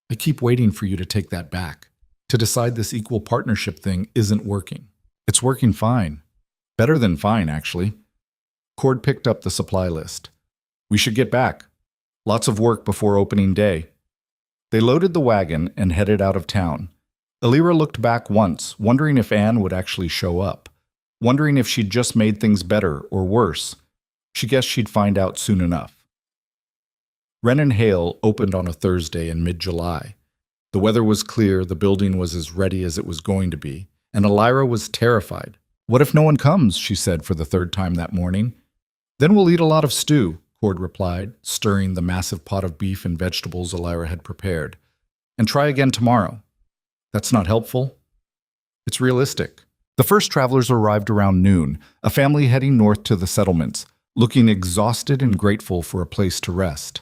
I keep waiting for you to take that back. To decide this equal partnership thing isn't working. It's working fine. Better than fine, actually. Cord picked up the supply list. We should get back. Lots of work before opening day. They loaded the wagon and headed out of town. Elira looked back once, wondering if Anne would actually show up. Wondering if she'd just made things better or worse. She guessed she'd find out soon enough. Wren and Hale opened on a Thursday in mid-July. The weather was clear, the building was as ready as it was going to be, and Elira was terrified. What if no one comes, she said for the 3rd time that morning. Then we'll eat a lot of stew, Cord replied, stirring the massive pot of beef and vegetables Elira had prepared. And try again tomorrow. That's not helpful. It's realistic. The first travelers arrived around noon, a family heading north to the settlements, looking exhausted and grateful for a place to rest.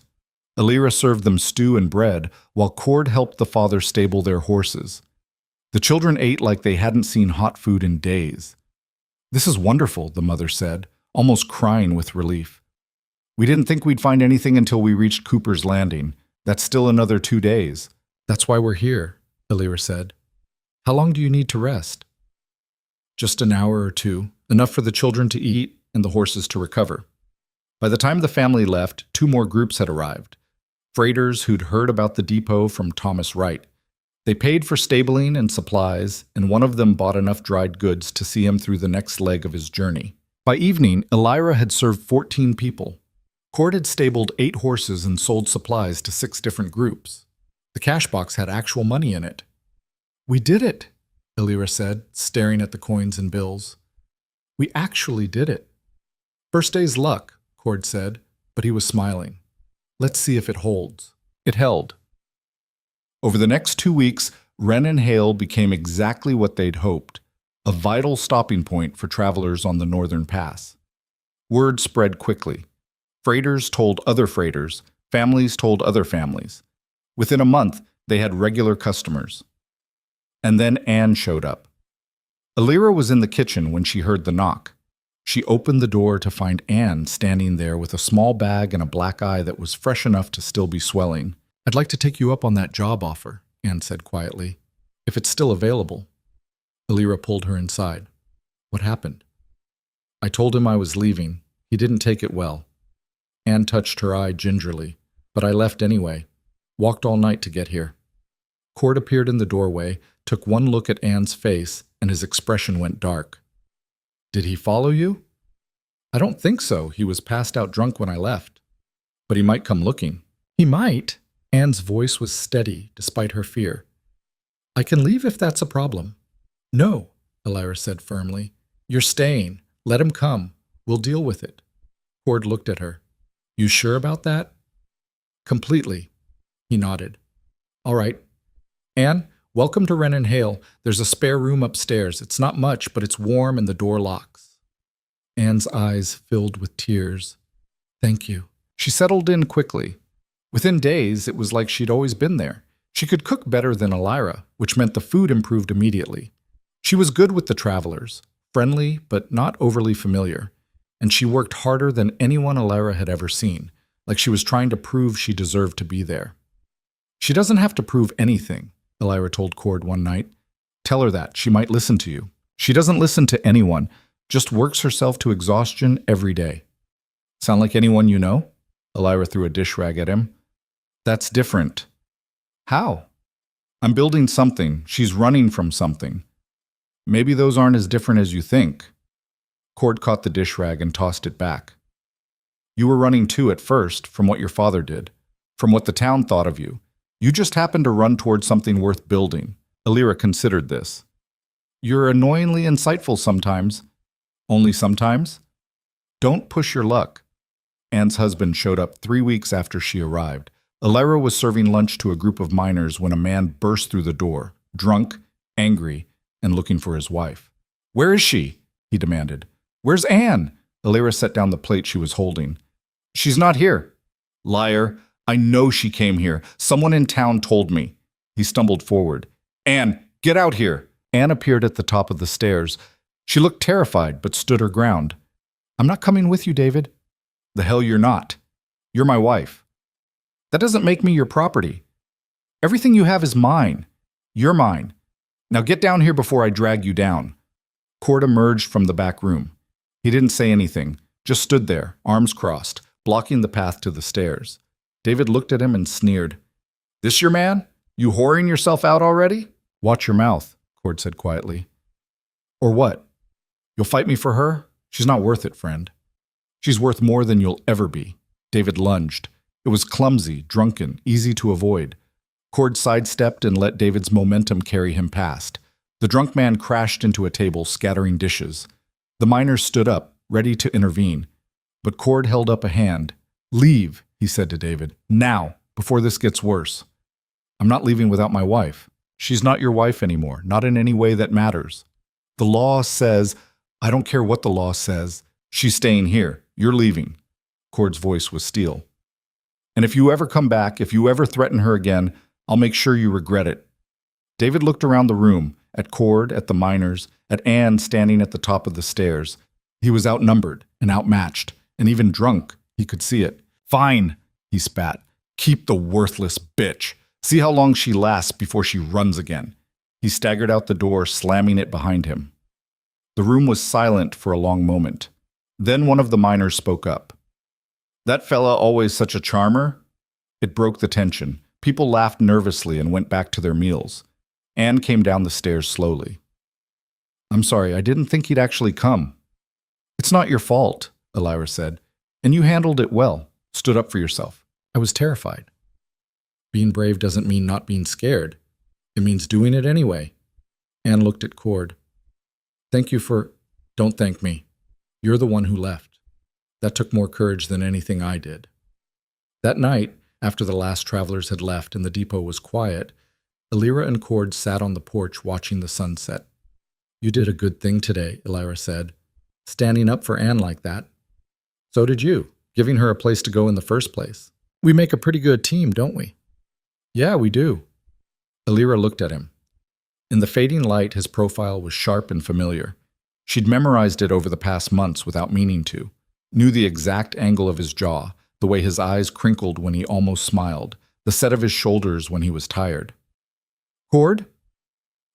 Elira served them stew and bread, while Cord helped the father stable their horses. The children ate like they hadn't seen hot food in days. This is wonderful, the mother said, almost crying with relief. We didn't think we'd find anything until we reached Cooper's Landing. That's still another 2 days. That's why we're here, Elira said. How long do you need to rest? Just an hour or 2, enough for the children to eat and the horses to recover. By the time the family left, 2 more groups had arrived. Freighters who'd heard about the depot from Thomas Wright. They paid for stabling and supplies, and one of them bought enough dried goods to see him through the next leg of his journey. By evening, Elira had served 14 people. Cord had stabled 8 horses and sold supplies to 6 different groups. The cash box had actual money in it. We did it, Elira said, staring at the coins and bills. We actually did it. First day's luck, Cord said, but he was smiling. Let's see if it holds. It held. Over the next 2 weeks, Wren and Hale became exactly what they'd hoped, a vital stopping point for travelers on the Northern Pass. Word spread quickly. Freighters told other freighters, families told other families. Within a month, they had regular customers. And then Anne showed up. Elira was in the kitchen when she heard the knock. She opened the door to find Anne standing there with a small bag and a black eye that was fresh enough to still be swelling. I'd like to take you up on that job offer, Anne said quietly, if it's still available. Elira pulled her inside. What happened? I told him I was leaving. He didn't take it well. Anne touched her eye gingerly, but I left anyway. Walked all night to get here. Cord appeared in the doorway, took one look at Anne's face, and his expression went dark. Did he follow you? I don't think so. He was passed out drunk when I left. But he might come looking. He might. Anne's voice was steady, despite her fear. I can leave if that's a problem. No, Elira said firmly. You're staying. Let him come. We'll deal with it. Cord looked at her. You sure about that? Completely. He nodded. All right. Anne, welcome to Wren and Hale. There's a spare room upstairs. It's not much, but it's warm and the door locks. Anne's eyes filled with tears. Thank you. She settled in quickly. Within days, it was like she'd always been there. She could cook better than Elira, which meant the food improved immediately. She was good with the travelers, friendly but not overly familiar, and she worked harder than anyone Elira had ever seen, like she was trying to prove she deserved to be there. She doesn't have to prove anything, Elira told Cord one night. Tell her that. She might listen to you. She doesn't listen to anyone, just works herself to exhaustion every day. Sound like anyone you know? Elira threw a dish rag at him. That's different. How? I'm building something. She's running from something. Maybe those aren't as different as you think. Cord caught the dish rag and tossed it back. You were running too at first, from what your father did, from what the town thought of you. You just happened to run toward something worth building. Elira considered this. You're annoyingly insightful sometimes. Only sometimes? Don't push your luck. Anne's husband showed up 3 weeks after she arrived. Elira was serving lunch to a group of miners when a man burst through the door, drunk, angry, and looking for his wife. Where is she? He demanded. Where's Anne? Elira set down the plate she was holding. She's not here. Liar. I know she came here. Someone in town told me. He stumbled forward. Anne, get out here. Anne appeared at the top of the stairs. She looked terrified, but stood her ground. I'm not coming with you, David. The hell you're not. You're my wife. That doesn't make me your property. Everything you have is mine. You're mine. Now get down here before I drag you down. Cord emerged from the back room. He didn't say anything, just stood there, arms crossed, blocking the path to the stairs. David looked at him and sneered. This your man? You whoring yourself out already? Watch your mouth, Cord said quietly. Or what? You'll fight me for her? She's not worth it, friend. She's worth more than you'll ever be. David lunged. It was clumsy, drunken, easy to avoid. Cord sidestepped and let David's momentum carry him past. The drunk man crashed into a table, scattering dishes. The miners stood up, ready to intervene. But Cord held up a hand. Leave, he said to David. Now, before this gets worse. I'm not leaving without my wife. She's not your wife anymore, not in any way that matters. The law says, I don't care what the law says, she's staying here. You're leaving. Cord's voice was steel. And if you ever come back, if you ever threaten her again, I'll make sure you regret it. David looked around the room, at Cord, at the miners, at Anne standing at the top of the stairs. He was outnumbered and outmatched, and even drunk. He could see it. Fine, he spat. Keep the worthless bitch. See how long she lasts before she runs again. He staggered out the door, slamming it behind him. The room was silent for a long moment. Then one of the miners spoke up. That fella always such a charmer? It broke the tension. People laughed nervously and went back to their meals. Anne came down the stairs slowly. I'm sorry, I didn't think he'd actually come. It's not your fault, Elira said, and you handled it well, stood up for yourself. I was terrified. Being brave doesn't mean not being scared. It means doing it anyway. Anne looked at Cord. Thank you for... Don't thank me. You're the one who left. That took more courage than anything I did. That night, after the last travelers had left and the depot was quiet, Elira and Cord sat on the porch watching the sunset. You did a good thing today, Elira said, standing up for Anne like that. So did you, giving her a place to go in the first place. We make a pretty good team, don't we? Yeah, we do. Elira looked at him. In the fading light, his profile was sharp and familiar. She'd memorized it over the past months without meaning to, knew the exact angle of his jaw, the way his eyes crinkled when he almost smiled, the set of his shoulders when he was tired. Cord?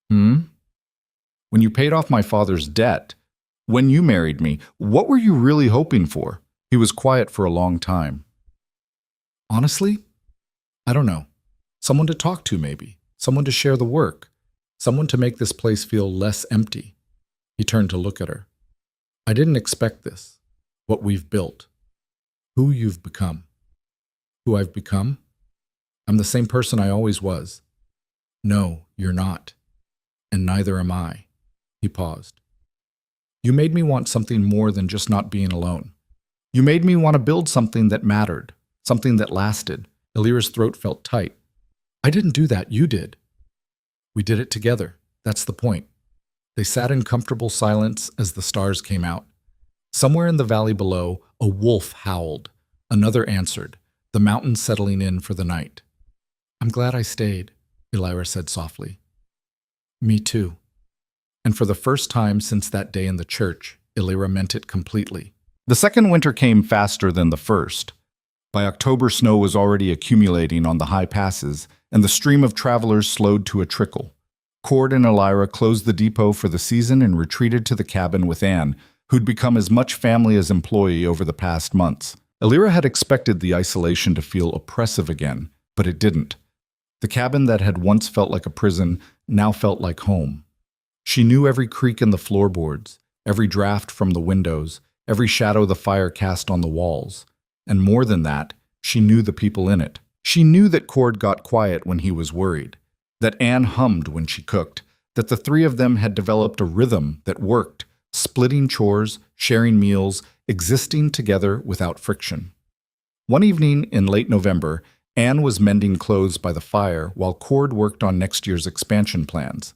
When you paid off my father's debt, When you married me, what were you really hoping for? He was quiet for a long time. Honestly, I don't know. Someone to talk to, maybe. Someone to share the work. Someone to make this place feel less empty. He turned to look at her. I didn't expect this. What we've built. Who you've become. Who I've become? I'm the same person I always was. No, you're not. And neither am I. He paused. You made me want something more than just not being alone. You made me want to build something that mattered, something that lasted. Elira's throat felt tight. I didn't do that, you did. We did it together. That's the point. They sat in comfortable silence as the stars came out. Somewhere in the valley below, a wolf howled. Another answered, the mountains settling in for the night. I'm glad I stayed, Elira said softly. Me too. And for the first time since that day in the church, Elira meant it completely. The second winter came faster than the first. By October, snow was already accumulating on the high passes, and the stream of travelers slowed to a trickle. Cord and Elira closed the depot for the season and retreated to the cabin with Anne, who'd become as much family as employee over the past months. Elira had expected the isolation to feel oppressive again, but it didn't. The cabin that had once felt like a prison now felt like home. She knew every creak in the floorboards, every draft from the windows, every shadow the fire cast on the walls. And more than that, she knew the people in it. She knew that Cord got quiet when he was worried, that Anne hummed when she cooked, that the three of them had developed a rhythm that worked, splitting chores, sharing meals, existing together without friction. One evening in late November, Anne was mending clothes by the fire while Cord worked on next year's expansion plans.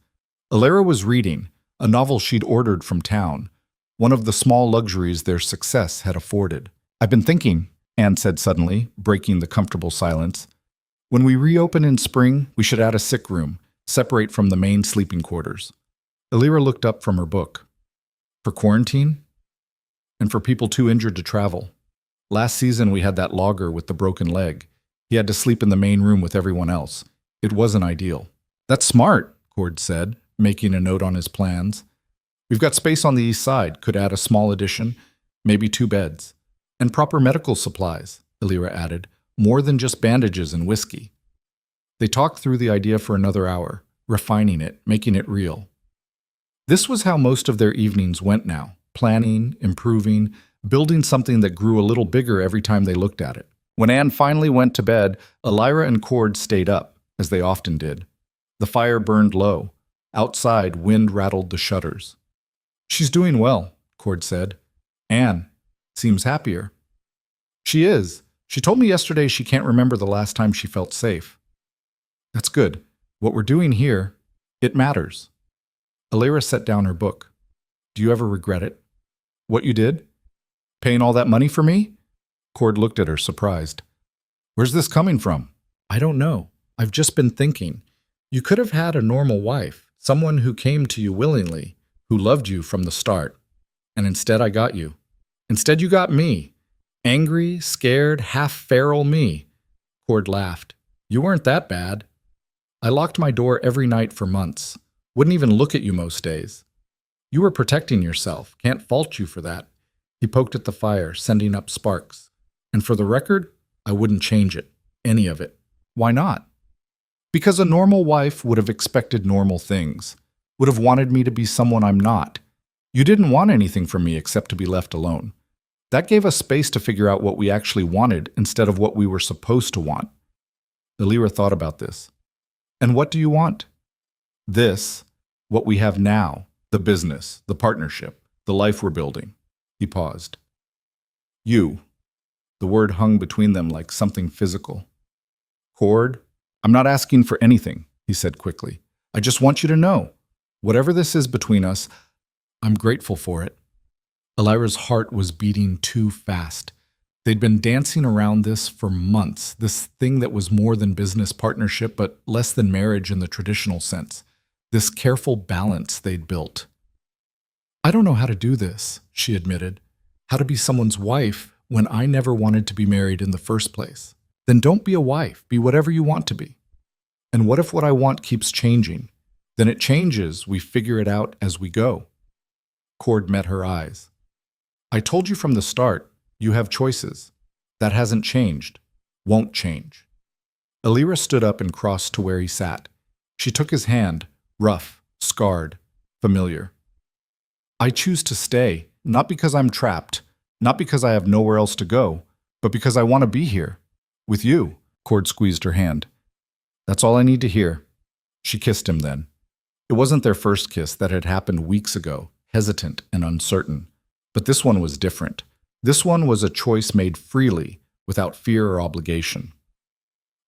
Elira was reading, a novel she'd ordered from town, one of the small luxuries their success had afforded. I've been thinking, Anne said suddenly, breaking the comfortable silence. When we reopen in spring, we should add a sick room, separate from the main sleeping quarters. Elira looked up from her book. For quarantine? And for people too injured to travel. Last season we had that logger with the broken leg. He had to sleep in the main room with everyone else. It wasn't ideal. That's smart, Cord said, making a note on his plans. We've got space on the east side, could add a small addition, maybe 2 beds. And proper medical supplies, Elira added, more than just bandages and whiskey. They talked through the idea for another hour, refining it, making it real. This was how most of their evenings went now, planning, improving, building something that grew a little bigger every time they looked at it. When Anne finally went to bed, Elira and Cord stayed up, as they often did. The fire burned low. Outside, wind rattled the shutters. She's doing well, Cord said. Anne seems happier. She is. She told me yesterday she can't remember the last time she felt safe. That's good. What we're doing here, it matters. Elira set down her book. Do you ever regret it? What you did? Paying all that money for me? Cord looked at her, surprised. Where's this coming from? I don't know. I've just been thinking. You could have had a normal wife, someone who came to you willingly, who loved you from the start. And instead I got you. Instead you got me. Angry, scared, half-feral me. Cord laughed. You weren't that bad. I locked my door every night for months. Wouldn't even look at you most days. You were protecting yourself. Can't fault you for that. He poked at the fire, sending up sparks. And for the record, I wouldn't change it. Any of it. Why not? Because a normal wife would have expected normal things. Would have wanted me to be someone I'm not. You didn't want anything from me except to be left alone. That gave us space to figure out what we actually wanted instead of what we were supposed to want. Elira thought about this. And what do you want? This, what we have now, the business, the partnership, the life we're building. He paused. You. The word hung between them like something physical. Cord, I'm not asking for anything, he said quickly. I just want you to know, whatever this is between us, I'm grateful for it. Elira's heart was beating too fast. They'd been dancing around this for months, this thing that was more than business partnership, but less than marriage in the traditional sense, this careful balance they'd built. I don't know how to do this, she admitted. How to be someone's wife when I never wanted to be married in the first place. Then don't be a wife, be whatever you want to be. And what if what I want keeps changing? Then it changes, we figure it out as we go. Cord met her eyes. I told you from the start, you have choices. That hasn't changed. Won't change. Alira stood up and crossed to where he sat. She took his hand, rough, scarred, familiar. I choose to stay, not because I'm trapped, not because I have nowhere else to go, but because I want to be here. With you. Cord squeezed her hand. That's all I need to hear. She kissed him then. It wasn't their first kiss that had happened weeks ago, hesitant and uncertain. But this one was different. This one was a choice made freely, without fear or obligation.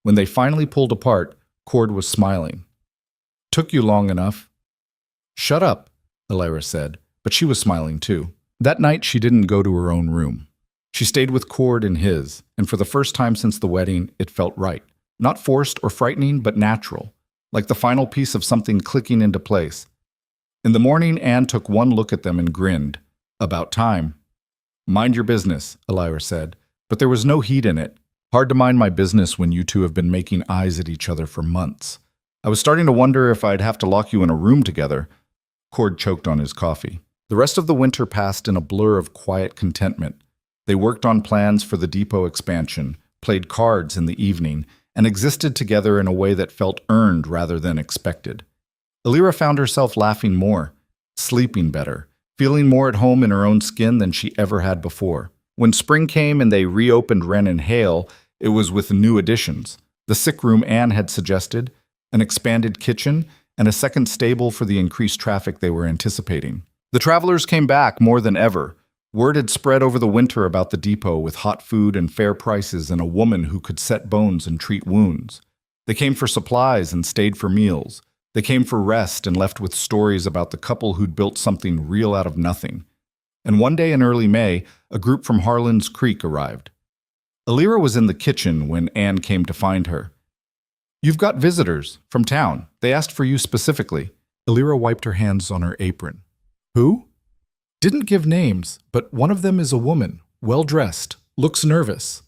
When they finally pulled apart, Cord was smiling. Took you long enough. Shut up, Alira said, but she was smiling too. That night she didn't go to her own room. She stayed with Cord in his, and for the first time since the wedding, it felt right. Not forced or frightening, but natural, like the final piece of something clicking into place. In the morning, Anne took one look at them and grinned. About time. Mind your business, Alira said, but there was no heat in it. Hard to mind my business when you two have been making eyes at each other for months. I was starting to wonder if I'd have to lock you in a room together. Cord choked on his coffee. The rest of the winter passed in a blur of quiet contentment. They worked on plans for the depot expansion, played cards in the evening, and existed together in a way that felt earned rather than expected. Alira found herself laughing more, sleeping better, feeling more at home in her own skin than she ever had before. When spring came and they reopened Wren and Hale, it was with new additions. The sick room Anne had suggested, an expanded kitchen, and a second stable for the increased traffic they were anticipating. The travelers came back more than ever. Word had spread over the winter about the depot with hot food and fair prices and a woman who could set bones and treat wounds. They came for supplies and stayed for meals. They came for rest and left with stories about the couple who'd built something real out of nothing. And one day in early May, a group from Harlan's Creek arrived. Alira was in the kitchen when Anne came to find her. You've got visitors from town. They asked for you specifically. Alira wiped her hands on her apron. Who? Didn't give names, but one of them is a woman, well-dressed, looks nervous.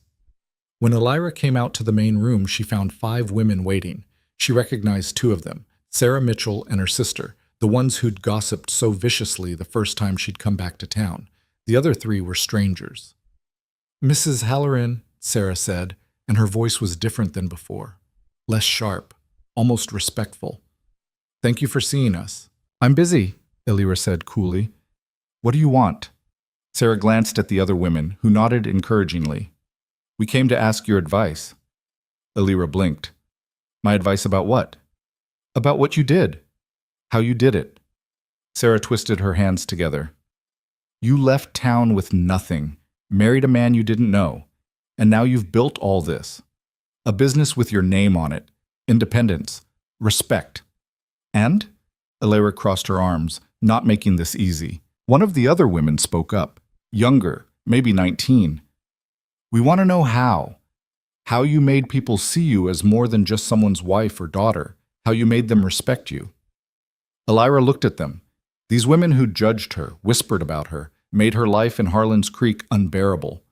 When Alira came out to the main room, she found 5 women waiting. She recognized 2 of them, Sarah Mitchell and her sister, the ones who'd gossiped so viciously the first time she'd come back to town. The other 3 were strangers. Mrs. Halloran, Sarah said, and her voice was different than before. Less sharp, almost respectful. Thank you for seeing us. I'm busy, Alira said coolly. What do you want? Sarah glanced at the other women, who nodded encouragingly. We came to ask your advice. Alira blinked. My advice about what? About what you did. How you did it. Sarah twisted her hands together. You left town with nothing, married a man you didn't know, and now you've built all this. A business with your name on it, independence, respect. And? Alira crossed her arms, not making this easy. One of the other women spoke up, younger, maybe 19. We want to know how. How you made people see you as more than just someone's wife or daughter. How you made them respect you. Alira looked at them. These women who judged her, whispered about her, made her life in Harlan's Creek unbearable.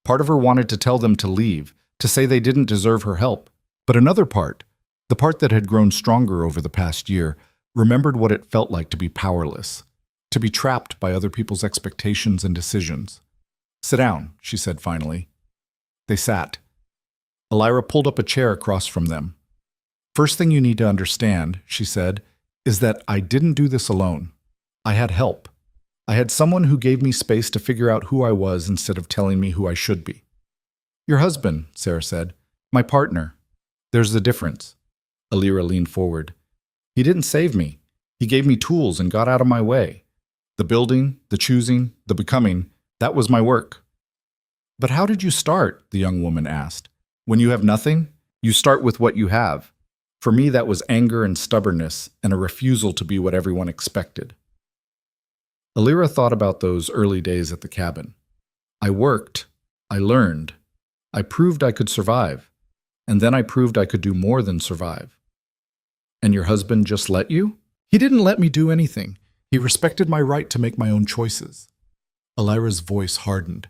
Part of her wanted to tell them to leave, to say they didn't deserve her help. But another part, the part that had grown stronger over the past year, remembered what it felt like to be powerless, to be trapped by other people's expectations and decisions. Sit down, she said finally. They sat. Alira pulled up a chair across from them. First thing you need to understand, she said, is that I didn't do this alone. I had help. I had someone who gave me space to figure out who I was instead of telling me who I should be. Your husband, Sarah said. My partner. There's the difference. Alira leaned forward. He didn't save me. He gave me tools and got out of my way. The building, the choosing, the becoming, that was my work. But how did you start? The young woman asked. When you have nothing, you start with what you have. For me, that was anger and stubbornness and a refusal to be what everyone expected. Alira thought about those early days at the cabin. I worked. I learned. I proved I could survive. And then I proved I could do more than survive. And your husband just let you? He didn't let me do anything. He respected my right to make my own choices. Alira's voice hardened.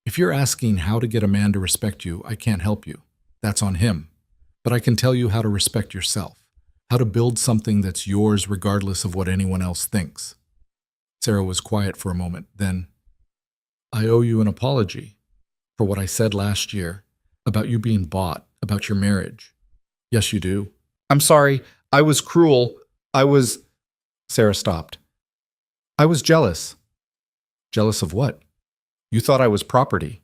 If you're asking how to get a man to respect you, I can't help you. That's on him. But I can tell you how to respect yourself, how to build something that's yours regardless of what anyone else thinks. Sarah was quiet for a moment. Then, I owe you an apology for what I said last year about you being bought, about your marriage. Yes, you do. I'm sorry. I was cruel. I was. Sarah stopped. I was jealous. Jealous of what? You thought I was property.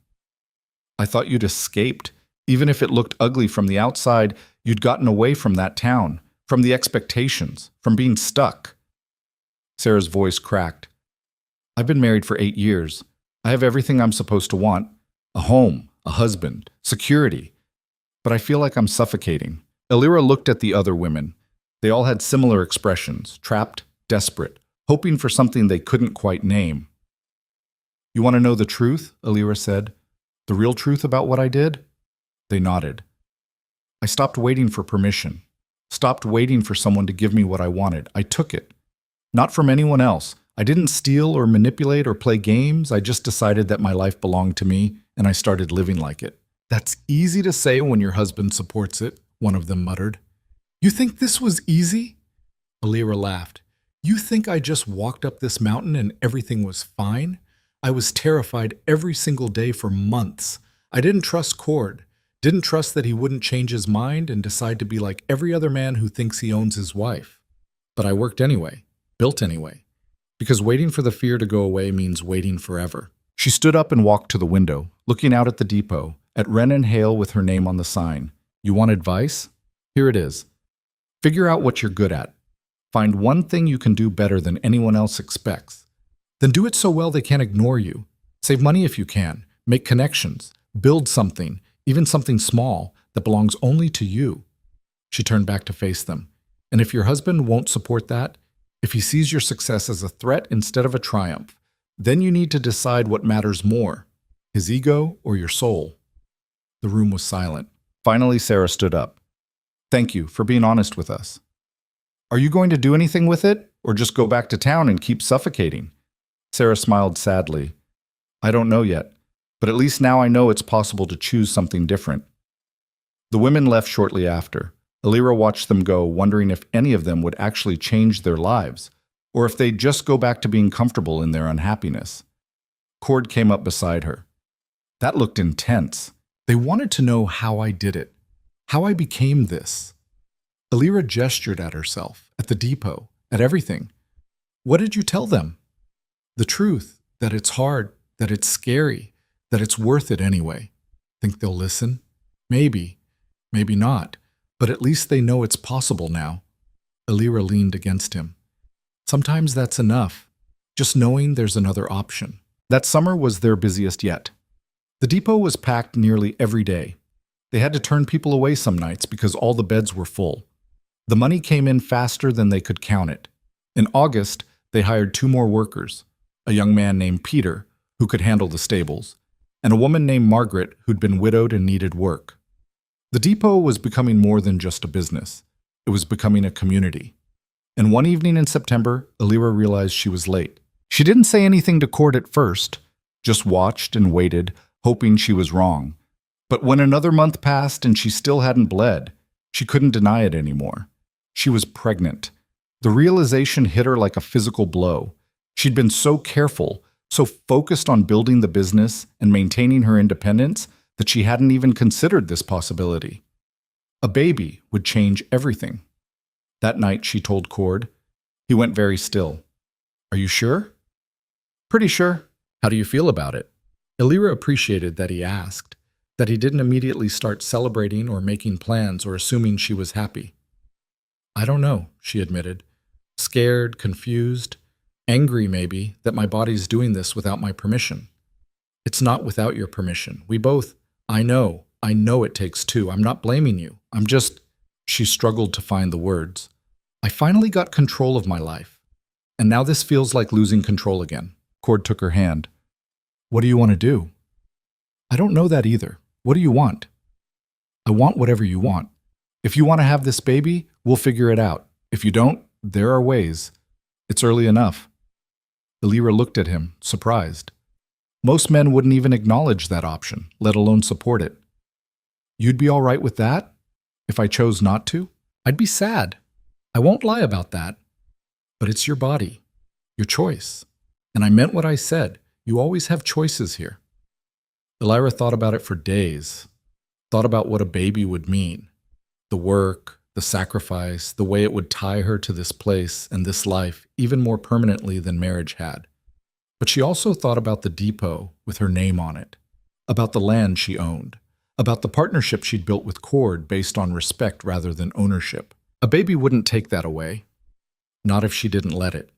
I thought you'd escaped. Even if it looked ugly from the outside, you'd gotten away from that town, from the expectations, from being stuck. Sarah's voice cracked. I've been married for 8 years. I have everything I'm supposed to want. A home, a husband, security. But I feel like I'm suffocating. Elira looked at the other women. They all had similar expressions, trapped, desperate, hoping for something they couldn't quite name. You want to know the truth? Elira said. The real truth about what I did? They nodded. I stopped waiting for permission. Stopped waiting for someone to give me what I wanted. I took it. Not from anyone else. I didn't steal or manipulate or play games. I just decided that my life belonged to me, and I started living like it. That's easy to say when your husband supports it, one of them muttered. You think this was easy? Elira laughed. You think I just walked up this mountain and everything was fine? I was terrified every single day for months. I didn't trust Cord. Didn't trust that he wouldn't change his mind and decide to be like every other man who thinks he owns his wife. But I worked anyway, built anyway. Because waiting for the fear to go away means waiting forever. She stood up and walked to the window, looking out at the depot, at Wren and Hale with her name on the sign. You want advice? Here it is. Figure out what you're good at. Find one thing you can do better than anyone else expects. Then do it so well they can't ignore you. Save money if you can. Make connections. Build something, even something small, that belongs only to you. She turned back to face them. And if your husband won't support that, if he sees your success as a threat instead of a triumph, then you need to decide what matters more, his ego or your soul. The room was silent. Finally, Sarah stood up. Thank you for being honest with us. Are you going to do anything with it, or just go back to town and keep suffocating? Sarah smiled sadly. I don't know yet, but at least now I know it's possible to choose something different. The women left shortly after. Elira watched them go, wondering if any of them would actually change their lives, or if they'd just go back to being comfortable in their unhappiness. Cord came up beside her. That looked intense. They wanted to know how I did it, how I became this. Elira gestured at herself, at the depot, at everything. What did you tell them? The truth, that it's hard, that it's scary, that it's worth it anyway. Think they'll listen? Maybe, maybe not, but at least they know it's possible now. Elira leaned against him. Sometimes that's enough, just knowing there's another option. That summer was their busiest yet. The depot was packed nearly every day. They had to turn people away some nights because all the beds were full. The money came in faster than they could count it. In August, they hired 2 more workers, a young man named Peter, who could handle the stables, and a woman named Margaret who'd been widowed and needed work. The depot was becoming more than just a business. It was becoming a community. And one evening in September, Elira realized she was late. She didn't say anything to Cord at first, just watched and waited, hoping she was wrong. But when another month passed and she still hadn't bled, she couldn't deny it anymore. She was pregnant. The realization hit her like a physical blow. She'd been so careful, so focused on building the business and maintaining her independence that she hadn't even considered this possibility. A baby would change everything. That night, she told Cord. He went very still. Are you sure? Pretty sure. How do you feel about it? Elira appreciated that he asked, that he didn't immediately start celebrating or making plans or assuming she was happy. I don't know, she admitted. Scared, confused, angry maybe that my body's doing this without my permission. It's not without your permission. We both, I know it takes 2. I'm not blaming you. I'm just, she struggled to find the words. I finally got control of my life. And now this feels like losing control again. Cord took her hand. What do you want to do? I don't know that either. What do you want? I want whatever you want. If you want to have this baby, we'll figure it out. If you don't, there are ways. It's early enough. Elira looked at him, surprised. Most men wouldn't even acknowledge that option, let alone support it. You'd be all right with that? If I chose not to? I'd be sad. I won't lie about that. But it's your body, your choice. And I meant what I said. You always have choices here. Elira thought about it for days, thought about what a baby would mean, the work, the sacrifice, the way it would tie her to this place and this life even more permanently than marriage had. But she also thought about the depot with her name on it, about the land she owned, about the partnership she'd built with Cord based on respect rather than ownership. A baby wouldn't take that away, not if she didn't let it.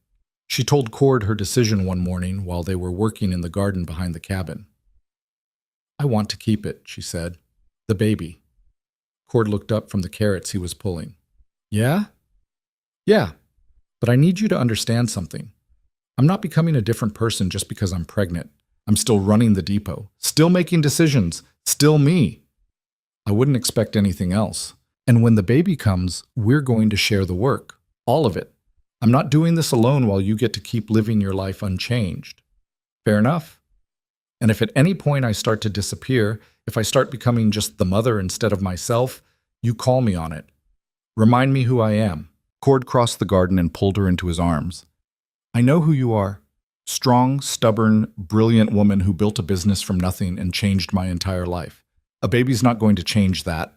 She told Cord her decision one morning while they were working in the garden behind the cabin. "I want to keep it," she said. "The baby." Cord looked up from the carrots he was pulling. "Yeah? Yeah, but I need you to understand something. I'm not becoming a different person just because I'm pregnant. I'm still running the depot, still making decisions, still me. I wouldn't expect anything else. And when the baby comes, we're going to share the work, all of it. I'm not doing this alone while you get to keep living your life unchanged. Fair enough? And if at any point I start to disappear, if I start becoming just the mother instead of myself, you call me on it. Remind me who I am." Cord crossed the garden and pulled her into his arms. "I know who you are. Strong, stubborn, brilliant woman who built a business from nothing and changed my entire life. A baby's not going to change that.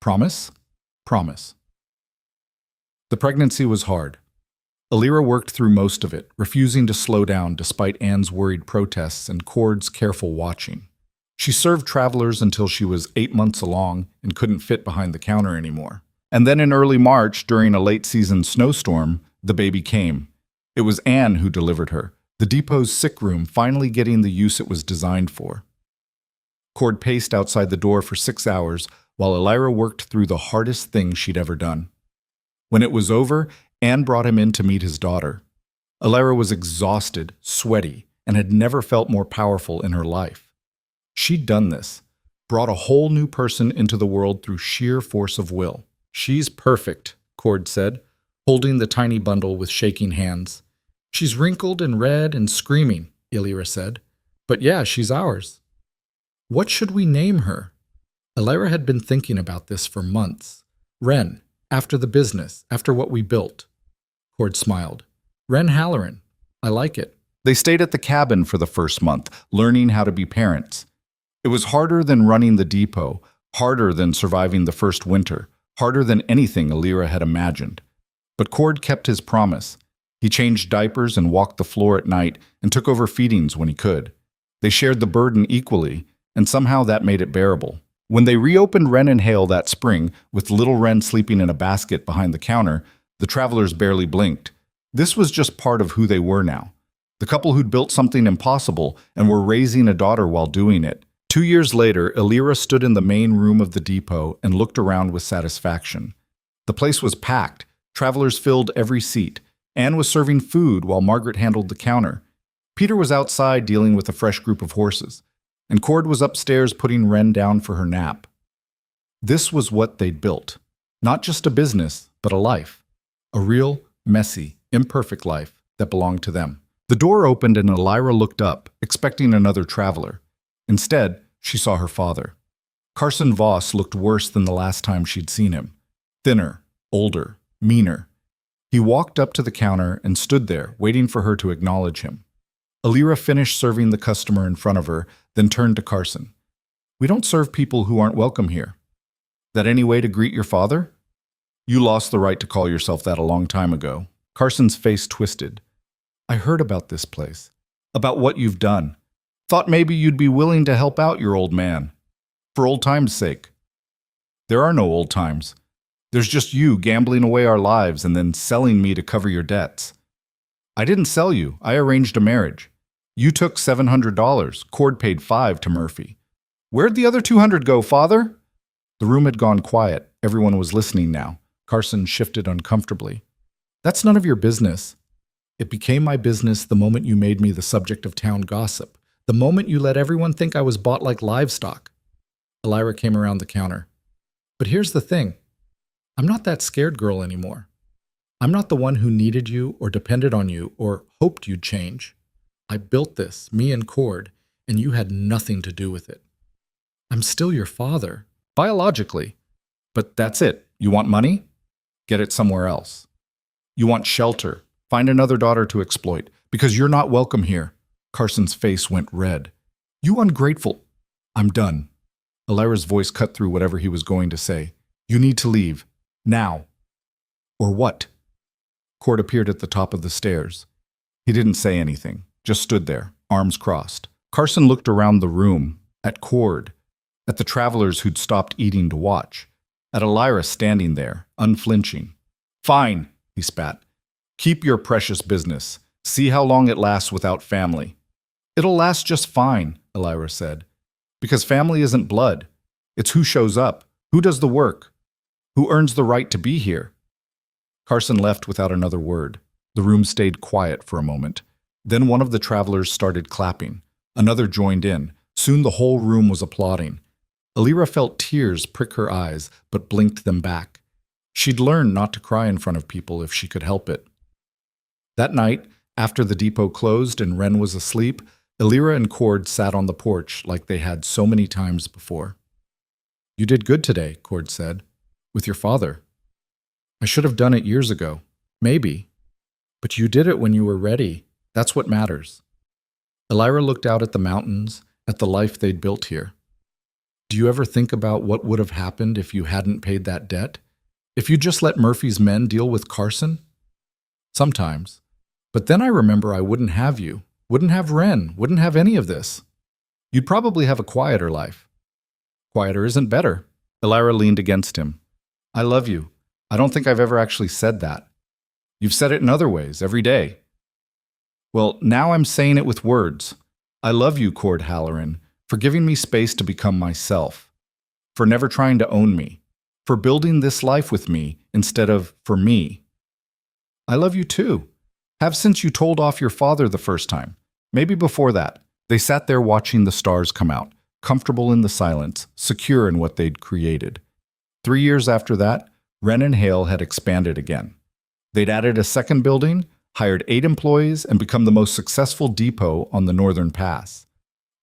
Promise? Promise." The pregnancy was hard. Elira worked through most of it, refusing to slow down despite Anne's worried protests and Cord's careful watching. She served travelers until she was 8 months along and couldn't fit behind the counter anymore. And then in early March, during a late-season snowstorm, the baby came. It was Anne who delivered her, the depot's sick room finally getting the use it was designed for. Cord paced outside the door for 6 hours while Elira worked through the hardest thing she'd ever done. When it was over, Anne brought him in to meet his daughter. Elira was exhausted, sweaty, and had never felt more powerful in her life. She'd done this, brought a whole new person into the world through sheer force of will. "She's perfect," Cord said, holding the tiny bundle with shaking hands. "She's wrinkled and red and screaming," Elira said. "But yeah, she's ours." "What should we name her?" Elira had been thinking about this for months. "Wren, after the business, after what we built." Cord smiled. "Wren Halloran. I like it." They stayed at the cabin for the first month, learning how to be parents. It was harder than running the depot, harder than surviving the first winter, harder than anything Elira had imagined. But Cord kept his promise. He changed diapers and walked the floor at night and took over feedings when he could. They shared the burden equally, and somehow that made it bearable. When they reopened Wren and Hale that spring, with little Wren sleeping in a basket behind the counter, the travelers barely blinked. This was just part of who they were now. The couple who'd built something impossible and were raising a daughter while doing it. 2 years later, Elira stood in the main room of the depot and looked around with satisfaction. The place was packed. Travelers filled every seat. Anne was serving food while Margaret handled the counter. Peter was outside dealing with a fresh group of horses, and Cord was upstairs putting Wren down for her nap. This was what they'd built. Not just a business, but a life. A real, messy, imperfect life that belonged to them. The door opened and Elira looked up, expecting another traveler. Instead, she saw her father. Carson Voss looked worse than the last time she'd seen him. Thinner, older, meaner. He walked up to the counter and stood there, waiting for her to acknowledge him. Elira finished serving the customer in front of her, then turned to Carson. "We don't serve people who aren't welcome here. That any way to greet your father? You lost the right to call yourself that a long time ago." Carson's face twisted. "I heard about this place, about what you've done. Thought maybe you'd be willing to help out your old man. For old time's sake." "There are no old times. There's just you gambling away our lives and then selling me to cover your debts." "I didn't sell you. I arranged a marriage. You took $700. Cord paid $5 to Murphy." "Where'd the other $200 go, father?" The room had gone quiet. Everyone was listening now. Carson shifted uncomfortably. "That's none of your business. It became my business the moment you made me the subject of town gossip. The moment you let everyone think I was bought like livestock." Elira came around the counter. "But here's the thing. I'm not that scared girl anymore. I'm not the one who needed you or depended on you or hoped you'd change. I built this, me and Cord, and you had nothing to do with it. I'm still your father, biologically. But that's it. You want money? Get it somewhere else. You want shelter? Find another daughter to exploit. Because you're not welcome here. Carson's face went red. You ungrateful. I'm done. Elira's voice cut through whatever he was going to say. You need to leave. Now. Or what? Cord appeared at the top of the stairs. He didn't say anything, just stood there, arms crossed. Carson looked around the room, at Cord, at the travelers who'd stopped eating to watch, at Elira standing there, unflinching. Fine, he spat. Keep your precious business. See how long it lasts without family. It'll last just fine, Elira said. Because family isn't blood. It's who shows up, who does the work, who earns the right to be here. Carson left without another word. The room stayed quiet for a moment. Then one of the travelers started clapping. Another joined in. Soon the whole room was applauding. Elira felt tears prick her eyes, but blinked them back. She'd learned not to cry in front of people if she could help it. That night, after the depot closed and Wren was asleep, Elira and Cord sat on the porch like they had so many times before. You did good today, Cord said. With your father. I should have done it years ago. Maybe. But you did it when you were ready. That's what matters. Elira looked out at the mountains, at the life they'd built here. Do you ever think about what would have happened if you hadn't paid that debt? If you just let Murphy's men deal with Carson? Sometimes. But then I remember I wouldn't have you, wouldn't have Wren, wouldn't have any of this. You'd probably have a quieter life. Quieter isn't better. Elira leaned against him. I love you. I don't think I've ever actually said that. You've said it in other ways, every day. Well, now I'm saying it with words. I love you, Cord Halloran, for giving me space to become myself, for never trying to own me, for building this life with me instead of for me. I love you too. Have since you told off your father the first time. Maybe before that. They sat there watching the stars come out, comfortable in the silence, secure in what they'd created. 3 years after that, Wren and Hale had expanded again. They'd added a second building, hired 8 employees, and become the most successful depot on the Northern Pass.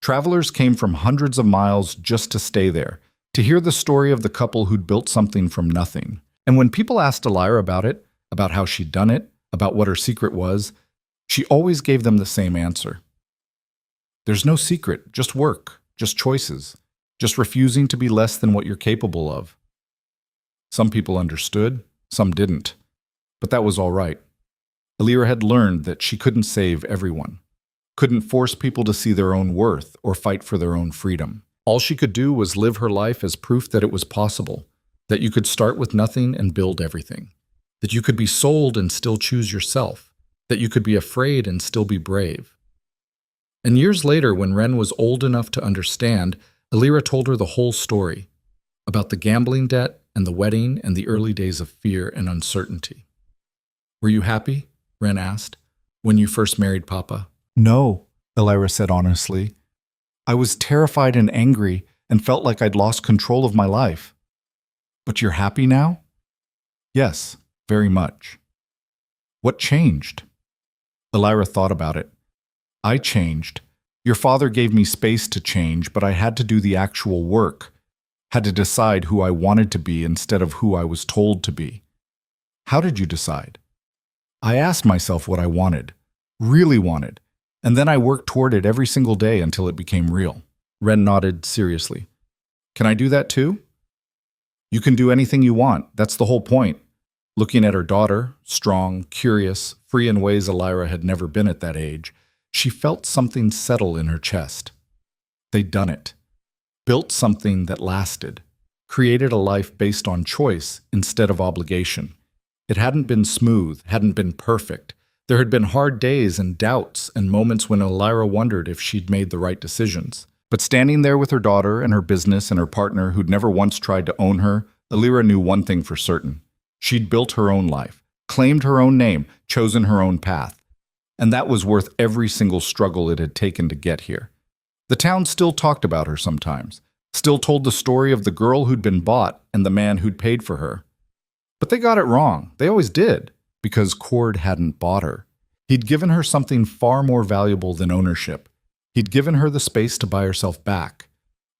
Travelers came from hundreds of miles just to stay there, to hear the story of the couple who'd built something from nothing. And when people asked Elira about it, about how she'd done it, about what her secret was, she always gave them the same answer. There's no secret, just work, just choices, just refusing to be less than what you're capable of. Some people understood, some didn't. But that was all right. Elira had learned that she couldn't save everyone, couldn't force people to see their own worth or fight for their own freedom. All she could do was live her life as proof that it was possible, that you could start with nothing and build everything, that you could be sold and still choose yourself, that you could be afraid and still be brave. And years later, when Wren was old enough to understand, Elira told her the whole story about the gambling debt and the wedding and the early days of fear and uncertainty. Were you happy? Wren asked. When you first married Papa? No, Elira said honestly. I was terrified and angry and felt like I'd lost control of my life. But you're happy now? Yes, very much. What changed? Elira thought about it. I changed. Your father gave me space to change, but I had to do the actual work, had to decide who I wanted to be instead of who I was told to be. How did you decide? I asked myself what I wanted, really wanted, and then I worked toward it every single day until it became real. Wren nodded seriously. Can I do that too? You can do anything you want. That's the whole point. Looking at her daughter, strong, curious, free in ways Elira had never been at that age, she felt something settle in her chest. They'd done it. Built something that lasted. Created a life based on choice instead of obligation. It hadn't been smooth, hadn't been perfect. There had been hard days and doubts and moments when Elira wondered if she'd made the right decisions. But standing there with her daughter and her business and her partner who'd never once tried to own her, Elira knew one thing for certain. She'd built her own life, claimed her own name, chosen her own path. And that was worth every single struggle it had taken to get here. The town still talked about her sometimes, still told the story of the girl who'd been bought and the man who'd paid for her. But they got it wrong. They always did, because Cord hadn't bought her. He'd given her something far more valuable than ownership. He'd given her the space to buy herself back.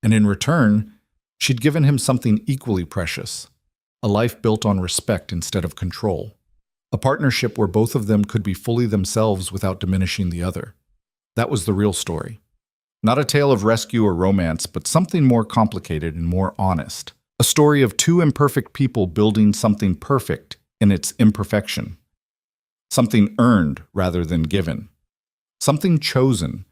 And in return, she'd given him something equally precious, a life built on respect instead of control. A partnership where both of them could be fully themselves without diminishing the other. That was the real story. Not a tale of rescue or romance, but something more complicated and more honest. A story of two imperfect people building something perfect in its imperfection. Something earned rather than given. Something chosen